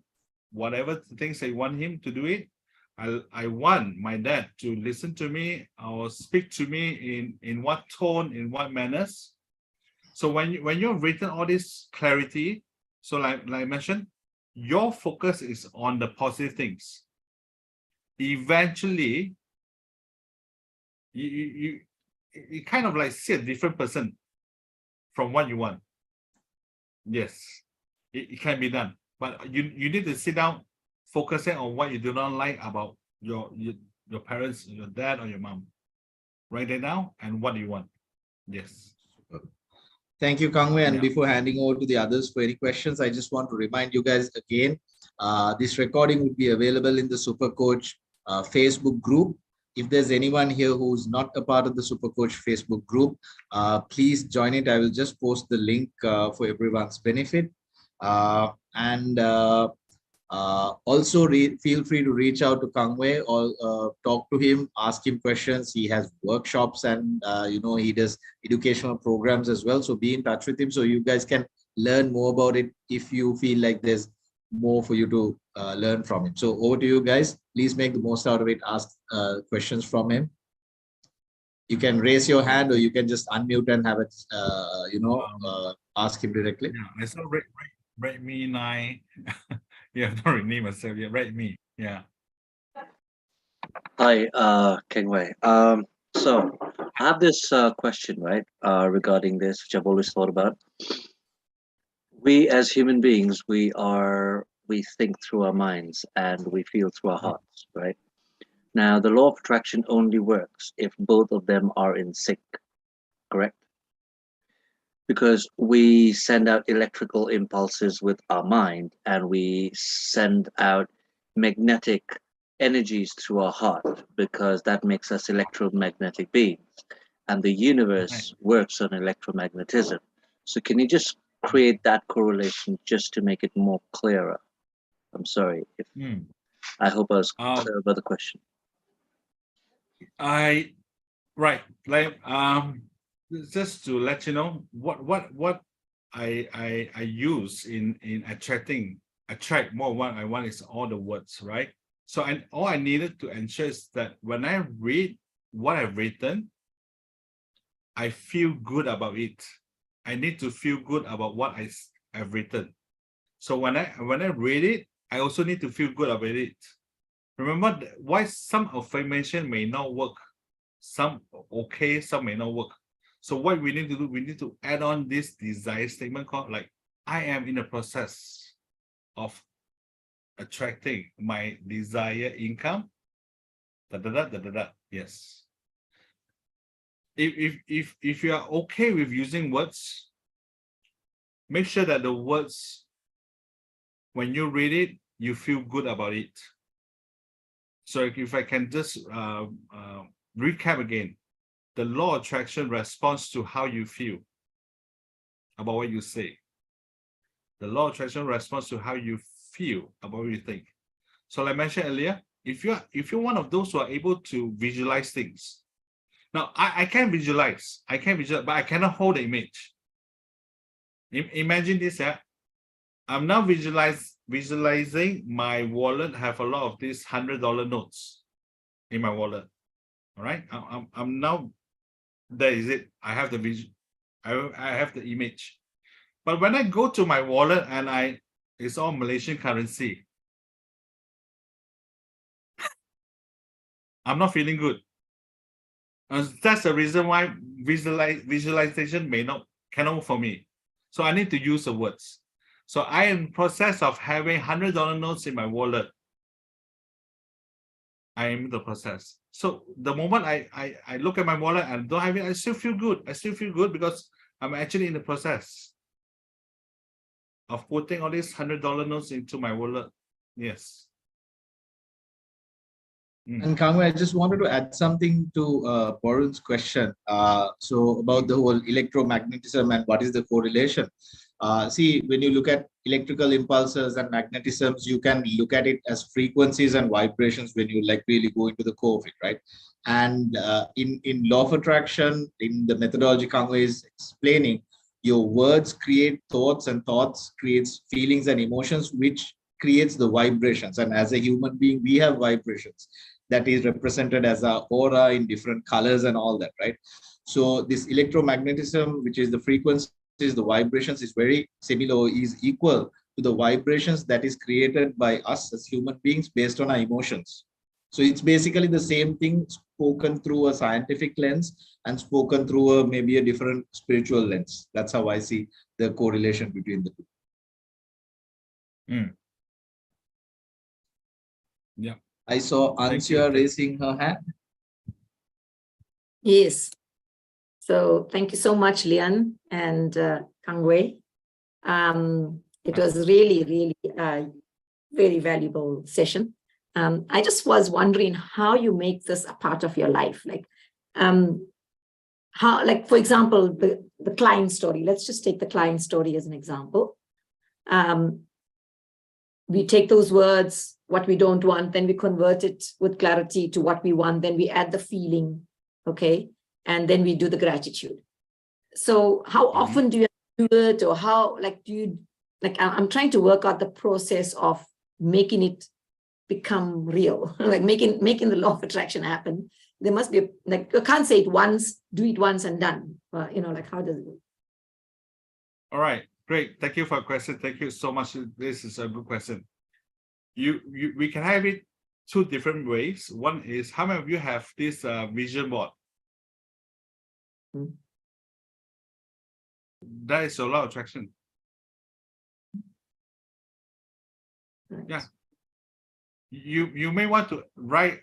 whatever things I want him to do it. I want my dad to listen to me or speak to me in what tone, in what manners. So when you've written all this clarity, so like I mentioned, your focus is on the positive things. Eventually, you kind of like see a different person from what you want. Yes, it can be done, but you need to sit down, focusing on what you do not like about your parents, your dad or your mom. Write it down and what do you want. Yes. Thank you, Kang Wei. And before handing over to the others for any questions, I just want to remind you guys again, this recording will be available in the SuperCoach Facebook group. If there's anyone here who's not a part of the SuperCoach Facebook group, please join it. I will just post the link for everyone's benefit. Also feel free to reach out to Kang Wei or talk to him, ask him questions. He has workshops and you know, he does educational programs as well. So be in touch with him so you guys can learn more about it if you feel like there's more for you to learn from him. So over to you guys. Please make the most out of it. Ask questions from him. You can raise your hand or you can just unmute and have it, you know, ask him directly. Yeah, I saw rate me 9. Yeah, not rename myself. Yeah, rate me. Yeah. Hi, Kang Wei. So I have this question, right, regarding this, which I've always thought about. We as human beings, we think through our minds and we feel through our hearts, right? Now, the law of attraction only works if both of them are in sync, correct? Because we send out electrical impulses with our mind and we send out magnetic energies through our heart because that makes us electromagnetic beings and the Right. universe works on electromagnetism. So can you just create that correlation just to make it more clearer? I'm sorry if Mm. I hope I was Um, clear about the question. I right, like just to let you know what I use in attract more. What I want is all the words, right? So all I needed to ensure is that when I read what I've written, I feel good about it. I need to feel good about what have written. So when I read it, I also need to feel good about it. Remember why some affirmation may not work, some okay, some may not work. So what we need to do, we need to add on this desire statement called like, I am in the process of attracting my desired income. Da, da, da, da, da, da. Yes. If you are okay with using words, make sure that the words, when you read it, you feel good about it. So if I can just recap again, the law of attraction responds to how you feel about what you say. The law of attraction responds to how you feel about what you think. So like I mentioned earlier, if you're one of those who are able to visualize things. Now I can visualize, but I cannot hold the image. Imagine this, yeah. I'm now visualizing my wallet have a lot of these $100 notes in my wallet. All right, I'm now, there is it. I have the vision. I have the image. But when I go to my wallet and it's all Malaysian currency, I'm not feeling good. That's the reason why visualization cannot work for me. So I need to use the words. So I am in the process of having $100 notes in my wallet. I am in the process. So the moment I look at my wallet and don't have it, I still feel good. I still feel good because I'm actually in the process of putting all these $100 notes into my wallet. Yes. And Kang Wei, I just wanted to add something to Borun's question. So about the whole electromagnetism and what is the correlation. See, when you look at electrical impulses and magnetisms, you can look at it as frequencies and vibrations when you like really go into the core of it, right? And in law of attraction, in the methodology Kang Wei is explaining, your words create thoughts and thoughts creates feelings and emotions, which creates the vibrations. And as a human being, we have vibrations that is represented as a aura in different colors and all that, right? So this electromagnetism, which is the frequencies, the vibrations is very similar, is equal to the vibrations that is created by us as human beings based on our emotions. So it's basically the same thing spoken through a scientific lens and spoken through maybe a different spiritual lens. That's how I see the correlation between the two. Yeah. I saw Ansya raising her hand. Yes. So thank you so much, Lien and Kang Wei. It was really very valuable session. I just was wondering how you make this a part of your life. Like, how, like, for example, the client story. Let's just take the client story as an example. We take those words, what we don't want, then we convert it with clarity to what we want, then we add the feeling, okay? And then we do the gratitude. So how often do you do it, or how, like, do you, like, I'm trying to work out the process of making it become real, like making the law of attraction happen. There must be, like, you can't say it once, do it once and done. You know, like, how does it work? All right, great. Thank you for the question. Thank you so much. This is a good question. We can have it two different ways. One is, how many of you have this vision board? Mm. That is a law of attraction. Right. Yeah. You may want to write,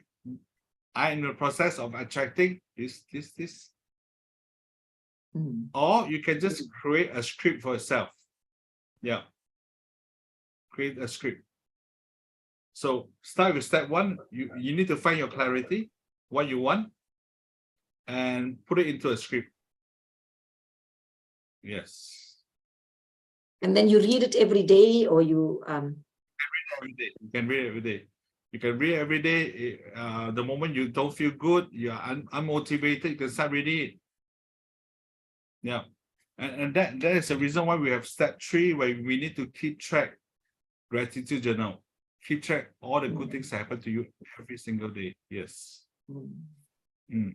I'm in the process of attracting this. Mm. Or you can just create a script for yourself. Yeah. Create a script. So start with step one. You need to find your clarity, what you want, and put it into a script. Yes. And then you read it every day, or you Every day. You can read it every day. You can read every day. The moment you don't feel good, you are unmotivated, you can start reading it. Yeah. And that is the reason why we have step 3, where we need to keep track gratitude journal. Keep track all the good things that happen to you every single day. Yes. Mm.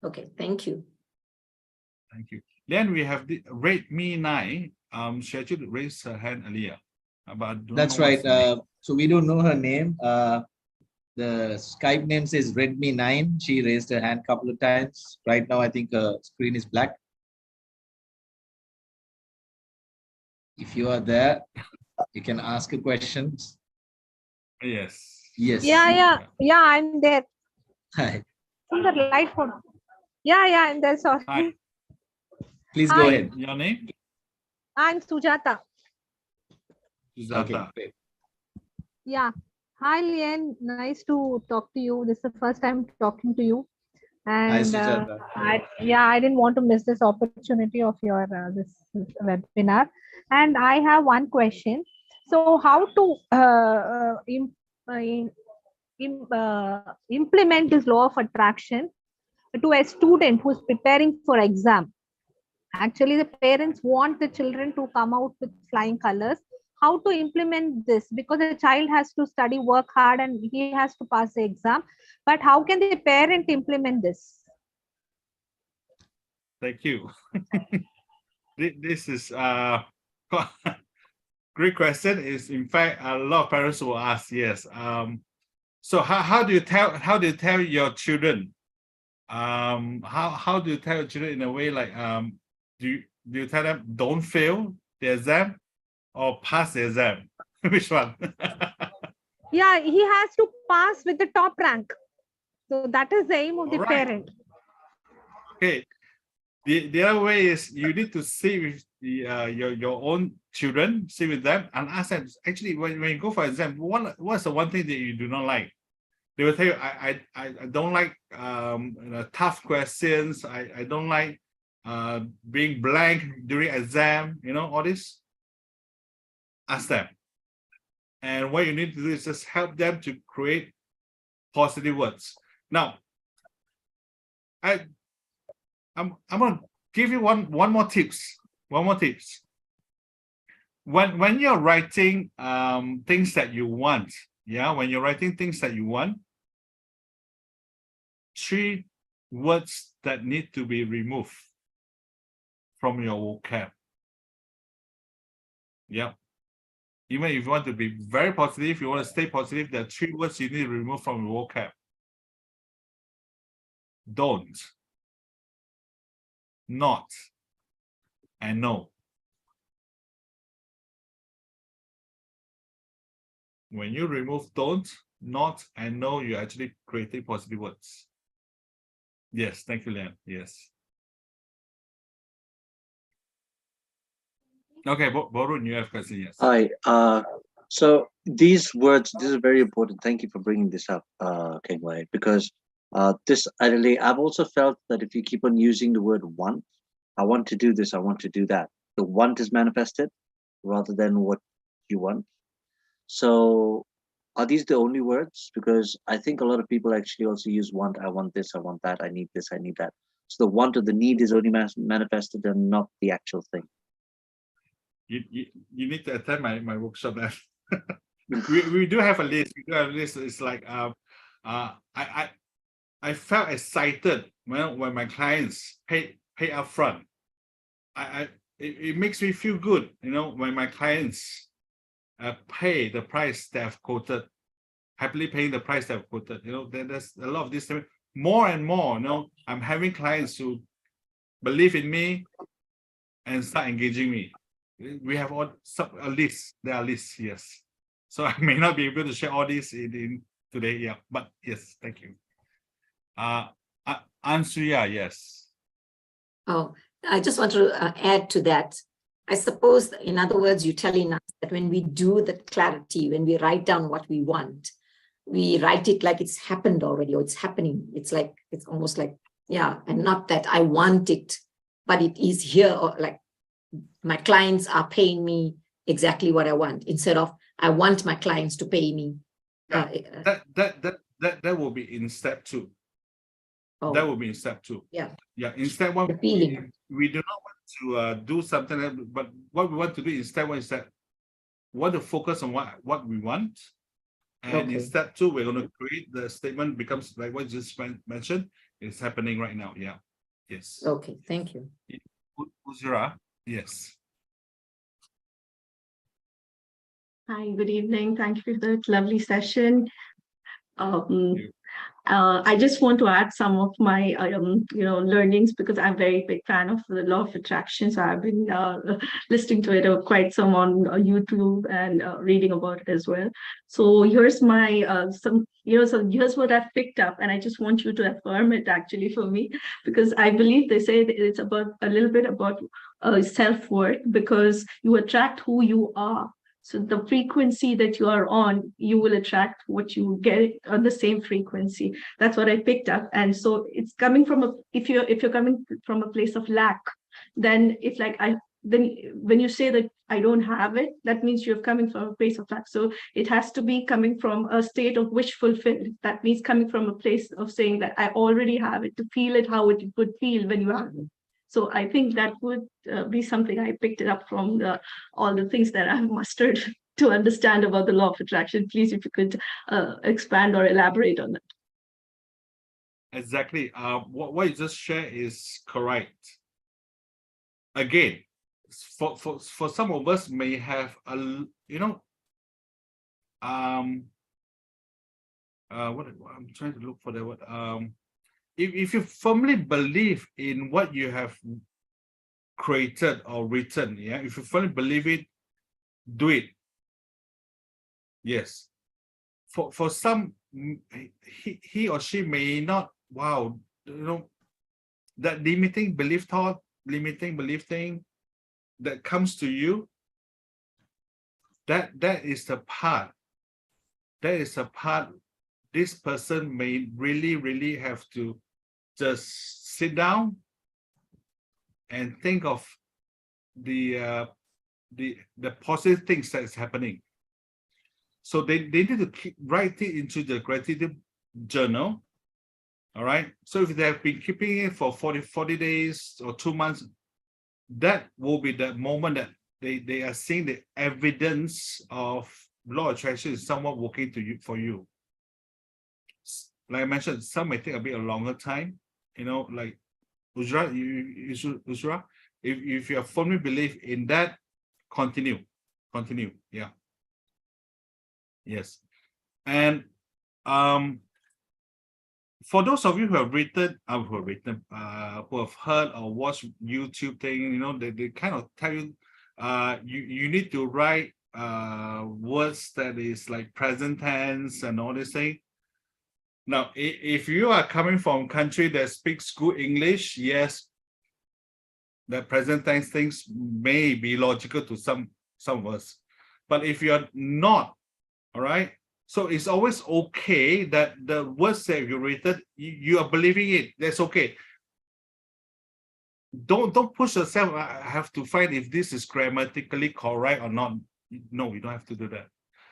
Okay, thank you. Thank you. Then we have the Redmi 9. She actually raised her hand earlier. But I don't That's know right. what's the name. So we don't know her name. The Skype name says Redmi 9. She raised her hand a couple of times. Right now, I think her screen is black. If you are there, you can ask her questions. Yes. Yes. Yeah, I'm there. Hi. In the light phone. Yeah, I'm there. Sorry. Hi. Please Hi. go ahead. Your name? I'm Sujata. Sujata. Okay, great. Yeah. Hi, Lien. Nice to talk to you. This is the first time talking to you. Hi, And Sujata. I didn't want to miss this opportunity of your this webinar. And I have one question. So, how to implement this law of attraction to a student who's preparing for exam? Actually, the parents want the children to come out with flying colors. How to implement this? Because the child has to study, work hard, and he has to pass the exam. But how can the parent implement this? Thank you. This is great question. Is in fact a lot of parents will ask. Yes. So how do you tell your children? How do you tell your children in a way like do you tell them don't fail the exam or pass the exam? Which one? Yeah, he has to pass with the top rank. So that is the aim of the Alright. parent. Okay. The other way is you need to sit with your own children, sit with them and ask them, actually, when you go for exam, what's the one thing that you do not like? They will tell you, I don't like tough questions. I don't like being blank during exam, all this. Ask them. And what you need to do is just help them to create positive words. Now, I'm gonna give you one more tips. One more tips. When you're writing things that you want, when you're writing things that you want, 3 words that need to be removed from your vocab. Yeah. Even if you want to be very positive, you want to stay positive, there are 3 words you need to remove from your vocab. Don't, not, and no. When you remove don't, not, and no, you're actually creating positive words. Yes, thank you, Lian. Yes. Okay, Borun, you have question, yes. Hi. So these words, this is very important. Thank you for bringing this up, Kang Wei, because I've also felt that if you keep on using the word want, I want to do this, I want to do that, the want is manifested rather than what you want. So are these the only words? Because I think a lot of people actually also use want, I want this, I want that, I need this, I need that. So the want or the need is only manifested and not the actual thing. You need to attend my workshop then. we do have a list. We do have a list. It's like I felt excited when my clients pay upfront. It makes me feel good, when my clients pay the price they have quoted, happily paying the price they have quoted. There's a lot of this. More and more, I'm having clients who believe in me, and start engaging me. We have all a list. There are lists, yes. So I may not be able to share all this in today, yeah. But yes, thank you. Ansuya, yes. Oh, I just want to add to that. I suppose, in other words, you're telling us that when we do the clarity, when we write down what we want, we write it like it's happened already, or it's happening. It's like, it's almost like, yeah, and not that I want it, but it is here, or like my clients are paying me exactly what I want, instead of I want my clients to pay me. Yeah, that will be in step 2. Oh, that will be in step 2. yeah. Yeah, in step 1, The feeling. we do not want to do something, but what we want to do in step 1 is that we want to focus on what we want. And in step 2, we're going to create the statement becomes like what you just mentioned. It's happening right now. Yeah. Yes. Okay. Thank you. Uzira. Yes. Hi, good evening. Thank you for that lovely session. I just want to add some of my, learnings, because I'm a very big fan of the law of attraction. So I've been listening to it quite some on YouTube and reading about it as well. So here's my so here's what I've picked up, and I just want you to affirm it actually for me, because I believe they say that it's about a little bit about self-worth, because you attract who you are. So the frequency that you are on, you will attract what you get on the same frequency. That's what I picked up. And so it's coming from if you're coming from a place of lack, then it's like then when you say that I don't have it, that means you're coming from a place of lack. So it has to be coming from a state of wish fulfilled. That means coming from a place of saying that I already have it, to feel it how it would feel when you have it. So I think that would be something I picked it up from all the things that I've mustered to understand about the law of attraction. Please, if you could expand or elaborate on that. Exactly. What you just shared is correct. Again, for some of us may have what I'm trying to look for the word. If you firmly believe in what you have created or written, yeah, if you firmly believe it, do it. Yes. For some, he or she may not. Wow, that limiting belief thing that comes to you. That is the part. That is the part. This person may really have to just sit down and think of the positive things that is happening. So they need to write it into the gratitude journal. All right. So if they have been keeping it for 40 days or 2 months, that will be the moment that they are seeing the evidence of law of attraction is somewhat working for you. Like I mentioned, some may take a bit of longer time. Like Uzra, Uzra, if you have firmly believe in that, continue. Yeah. Yes. And for those of you who have who have heard or watched YouTube thing, they kind of tell you, you need to write words that is like present tense and all this thing. Now, if you are coming from a country that speaks good English, yes, the present tense things may be logical to some of us. But if you're not, all right, so it's always okay that the words that you written, you are believing it. That's okay. Don't push yourself. I have to find if this is grammatically correct or not. No, you don't have to do that.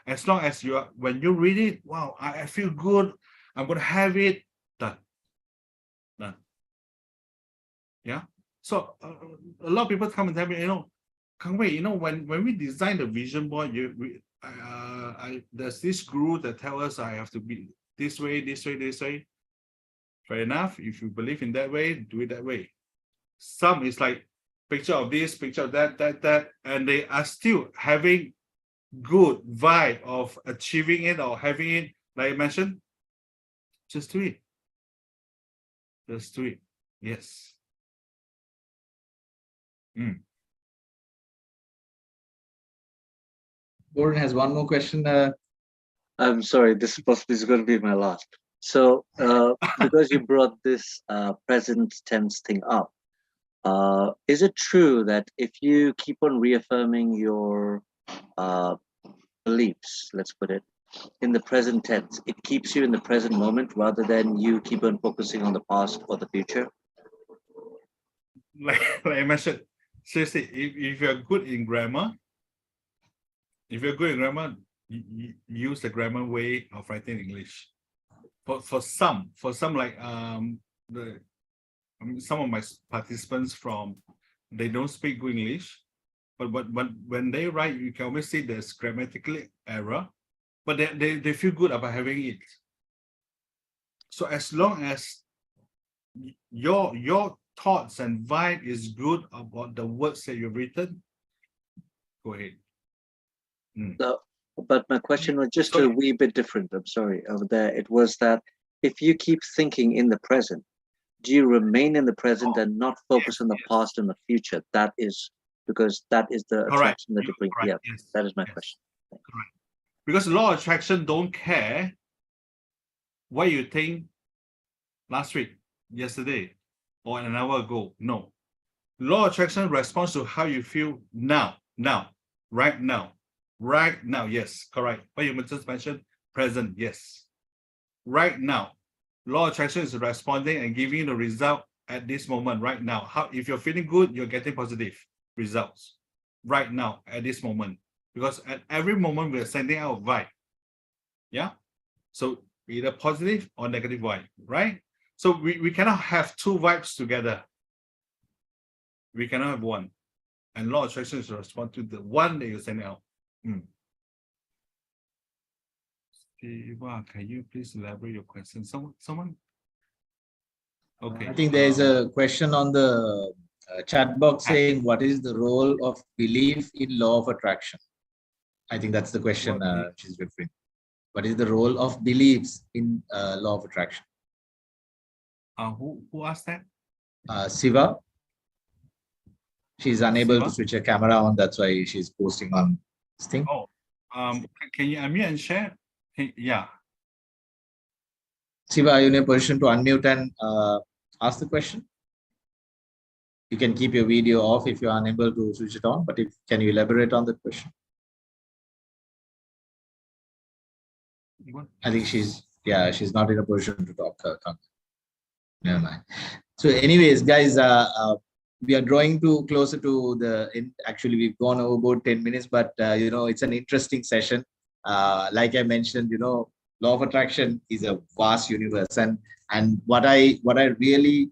As long as when you read it, wow, I feel good. I'm going to have it. Done. Yeah. So a lot of people come and tell me, Kang Wei, when we design the vision board, there's this guru that tells us I have to be this way. Fair enough. If you believe in that way, do it that way. Some is like picture of this, picture of that, and they are still having good vibe of achieving it or having it. Like I mentioned, just do it. Yes. Mm. Gordon has one more question. I'm sorry, this is going to be my last. So, because you brought this present tense thing up, is it true that if you keep on reaffirming your beliefs, let's put it, in the present tense, it keeps you in the present moment rather than you keep on focusing on the past or the future? Like I mentioned, seriously, if you're good in grammar, use the grammar way of writing English. For some like some of my participants they don't speak good English, but when they write, you can always see there's grammatical error, but they feel good about having it. So as long as your thoughts and vibe is good about the words that you've written, go ahead. So, but my question was just a wee bit different. I'm sorry. Over there, it was that if you keep thinking in the present, do you remain in the present and not focus on the past and the future? That is because that is the attraction that you bring. Yeah, that is my question. Correct. Because law of attraction don't care what you think last week, yesterday, or an hour ago. No. Law of attraction responds to how you feel now, right now. Right now, yes, correct. What you just mentioned, present, yes. Right now, law of attraction is responding and giving you the result at this moment, right now. If you're feeling good, you're getting positive results right now at this moment. Because at every moment we are sending out a vibe. Yeah. So either positive or negative vibe, right? So we cannot have two vibes together. We cannot have one. And law of attraction is respond to the one that you're sending out. Can you please elaborate your question? Someone? Okay. I think there is a question on the chat box saying, what is the role of belief in law of attraction? I think that's the question she's referring. What is the role of beliefs in law of attraction? Who asked that? Siva. She's unable to switch her camera on. That's why she's posting on this thing. Oh, can you unmute and share? Yeah. Siva, are you in a position to unmute and ask the question? You can keep your video off if you're unable to switch it on, but can you elaborate on the question? I think she's not in a position to talk. Never mind. So anyways, guys, we are drawing closer to the end. Actually, we've gone over about 10 minutes, but it's an interesting session. Like I mentioned, law of attraction is a vast universe, and what I really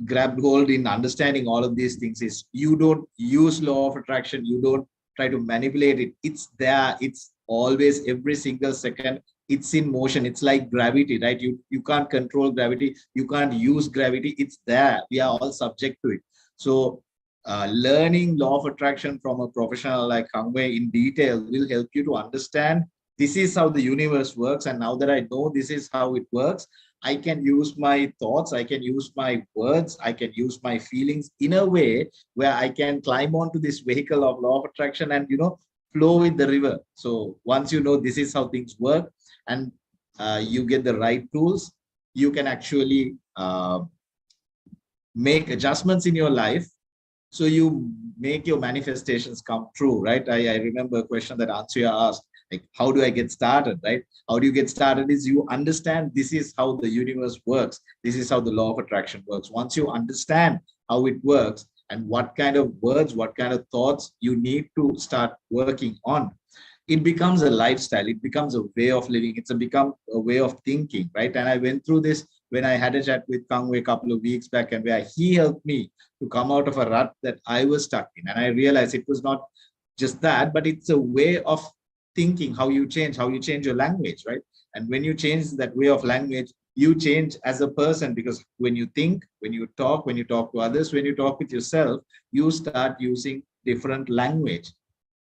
grabbed hold in understanding all of these things is you don't use law of attraction, you don't try to manipulate it. It's there. It's always, every single second, it's in motion. It's like gravity, right? You can't control gravity. You can't use gravity. It's there. We are all subject to it. So learning law of attraction from a professional like Kang Wei in detail will help you to understand this is how the universe works. And now that I know this is how it works, I can use my thoughts, I can use my words, I can use my feelings in a way where I can climb onto this vehicle of law of attraction and, flow with the river. So once you know this is how things work and you get the right tools, you can actually make adjustments in your life. So you make your manifestations come true, right? I remember a question that Ansuya asked, like, how do I get started, right? How do you get started is you understand this is how the universe works. This is how the law of attraction works. Once you understand how it works and what kind of words, what kind of thoughts you need to start working on, it becomes a lifestyle. It becomes a way of living. It's become a way of thinking, right? And I went through this when I had a chat with Kang Wei a couple of weeks back, and where he helped me to come out of a rut that I was stuck in. And I realized it was not just that, but it's a way of thinking, how you change your language, right? And when you change that way of language, you change as a person, because when you think, when you talk to others, when you talk with yourself, you start using different language.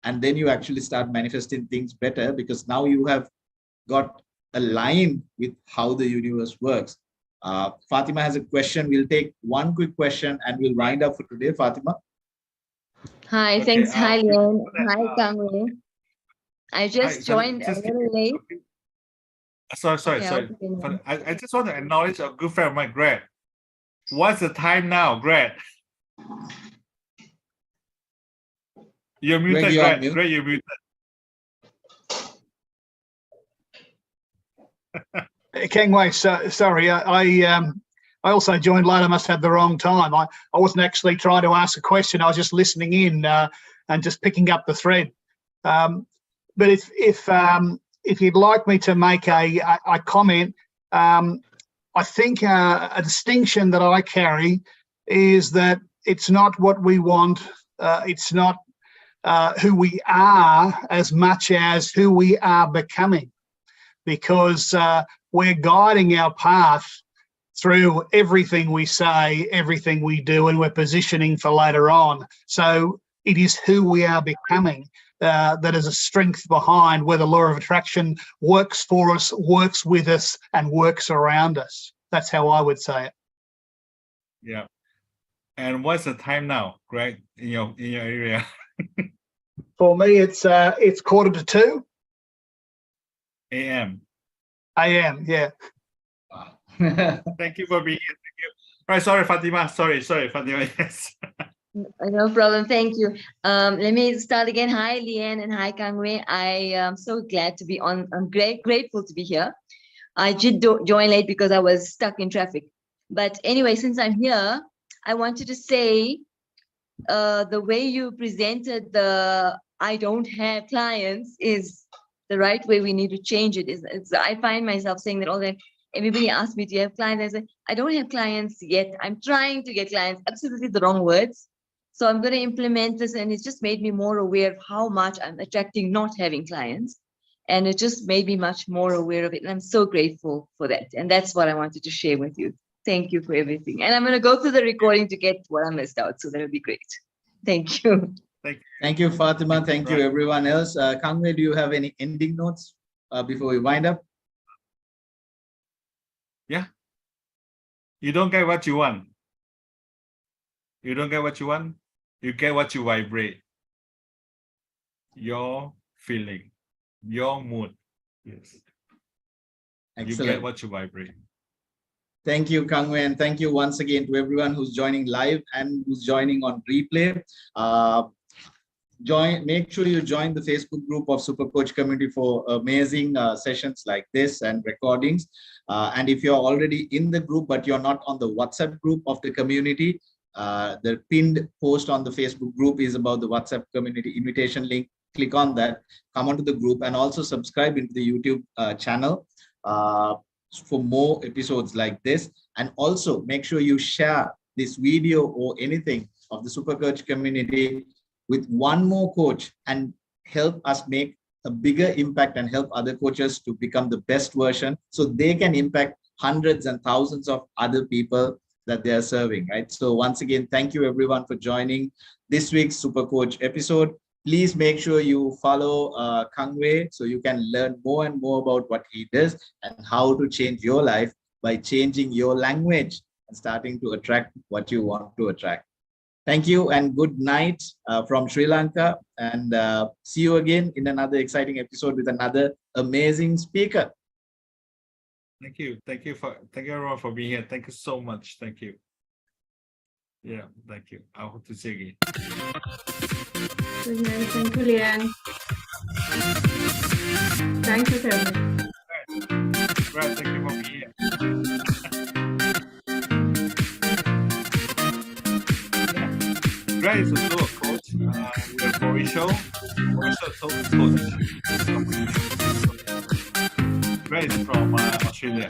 And then you actually start manifesting things better, because now you have got aligned with how the universe works. Fatima has a question. We'll take one quick question and we'll wind up for today. Fatima. Hi, Okay, thanks. Hi, Lien. before that, Hi, Kang Wei. I hi, just joined a just little late. sorry. Yeah, okay, no. I just want to acknowledge a good friend of mine, Greg. What's the time now, Greg? You're muted, you're on Greg. mute. Greg, you're muted. Kang Wei, sorry, I also joined late. I must have the wrong time. I wasn't actually trying to ask a question. I was just listening in and just picking up the thread. But if you'd like me to make a comment, I think a distinction that I carry is that it's not what we want. It's not who we are as much as who we are becoming, because we're guiding our path through everything we say, everything we do, and we're positioning for later on. So it is who we are becoming that is a strength behind where the law of attraction works for us, works with us, and works around us. That's how I would say it. Yeah. And what's the time now, Greg, in your area? For me, it's 1:45 AM. a.m. Yeah. Thank you for being here. Thank you. Right, sorry, Fatima. Sorry, Fatima. Yes. No problem. Thank you. Let me start again. Hi, Lien, and hi, Kang Wei. I am so glad to be on. I'm grateful to be here. I did join late because I was stuck in traffic. But anyway, since I'm here, I wanted to say the way you presented the I don't have clients is the right way. We need to change it. I find myself saying that all the time. Everybody asks me, do you have clients? I say, I don't have clients yet. I'm trying to get clients. Absolutely the wrong words. So I'm going to implement this, and it's just made me more aware of how much I'm attracting not having clients. And it just made me much more aware of it. And I'm so grateful for that. And that's what I wanted to share with you. Thank you for everything. And I'm going to go through the recording to get what I missed out. So that'll be great. Thank you. Thank you, Fatima. Thank you, everyone else. Kang Wei, do you have any ending notes before we wind up? Yeah. You don't get what you want. You don't get what you want. You get what you vibrate. Your feeling, your mood. Yes. Excellent. You get what you vibrate. Thank you, Kang Wei, and thank you once again to everyone who's joining live and who's joining on replay. Make sure you join the Facebook group of SuperCoach community for amazing sessions like this and recordings. And if you're already in the group but you're not on the WhatsApp group of the community, the pinned post on the Facebook group is about the WhatsApp community invitation link. Click on that, come onto the group, and also subscribe into the YouTube channel for more episodes like this. And also make sure you share this video or anything of the SuperCoach community with one more coach and help us make a bigger impact and help other coaches to become the best version so they can impact hundreds and thousands of other people that they are serving, right? So once again, thank you everyone for joining this week's SuperCoach episode. Please make sure you follow Kang Wei so you can learn more and more about what he does and how to change your life by changing your language and starting to attract what you want to attract. Thank you and good night from Sri Lanka, and see you again in another exciting episode with another amazing speaker. Thank you everyone for being here. Thank you so much. Thank you. Yeah, thank you. I hope to see you again. Thank you, Lien. Thank you, Kevin. Right, thank you for being here. Greg is also a coach. We're Mauricio. Coach. Greg is from Australia.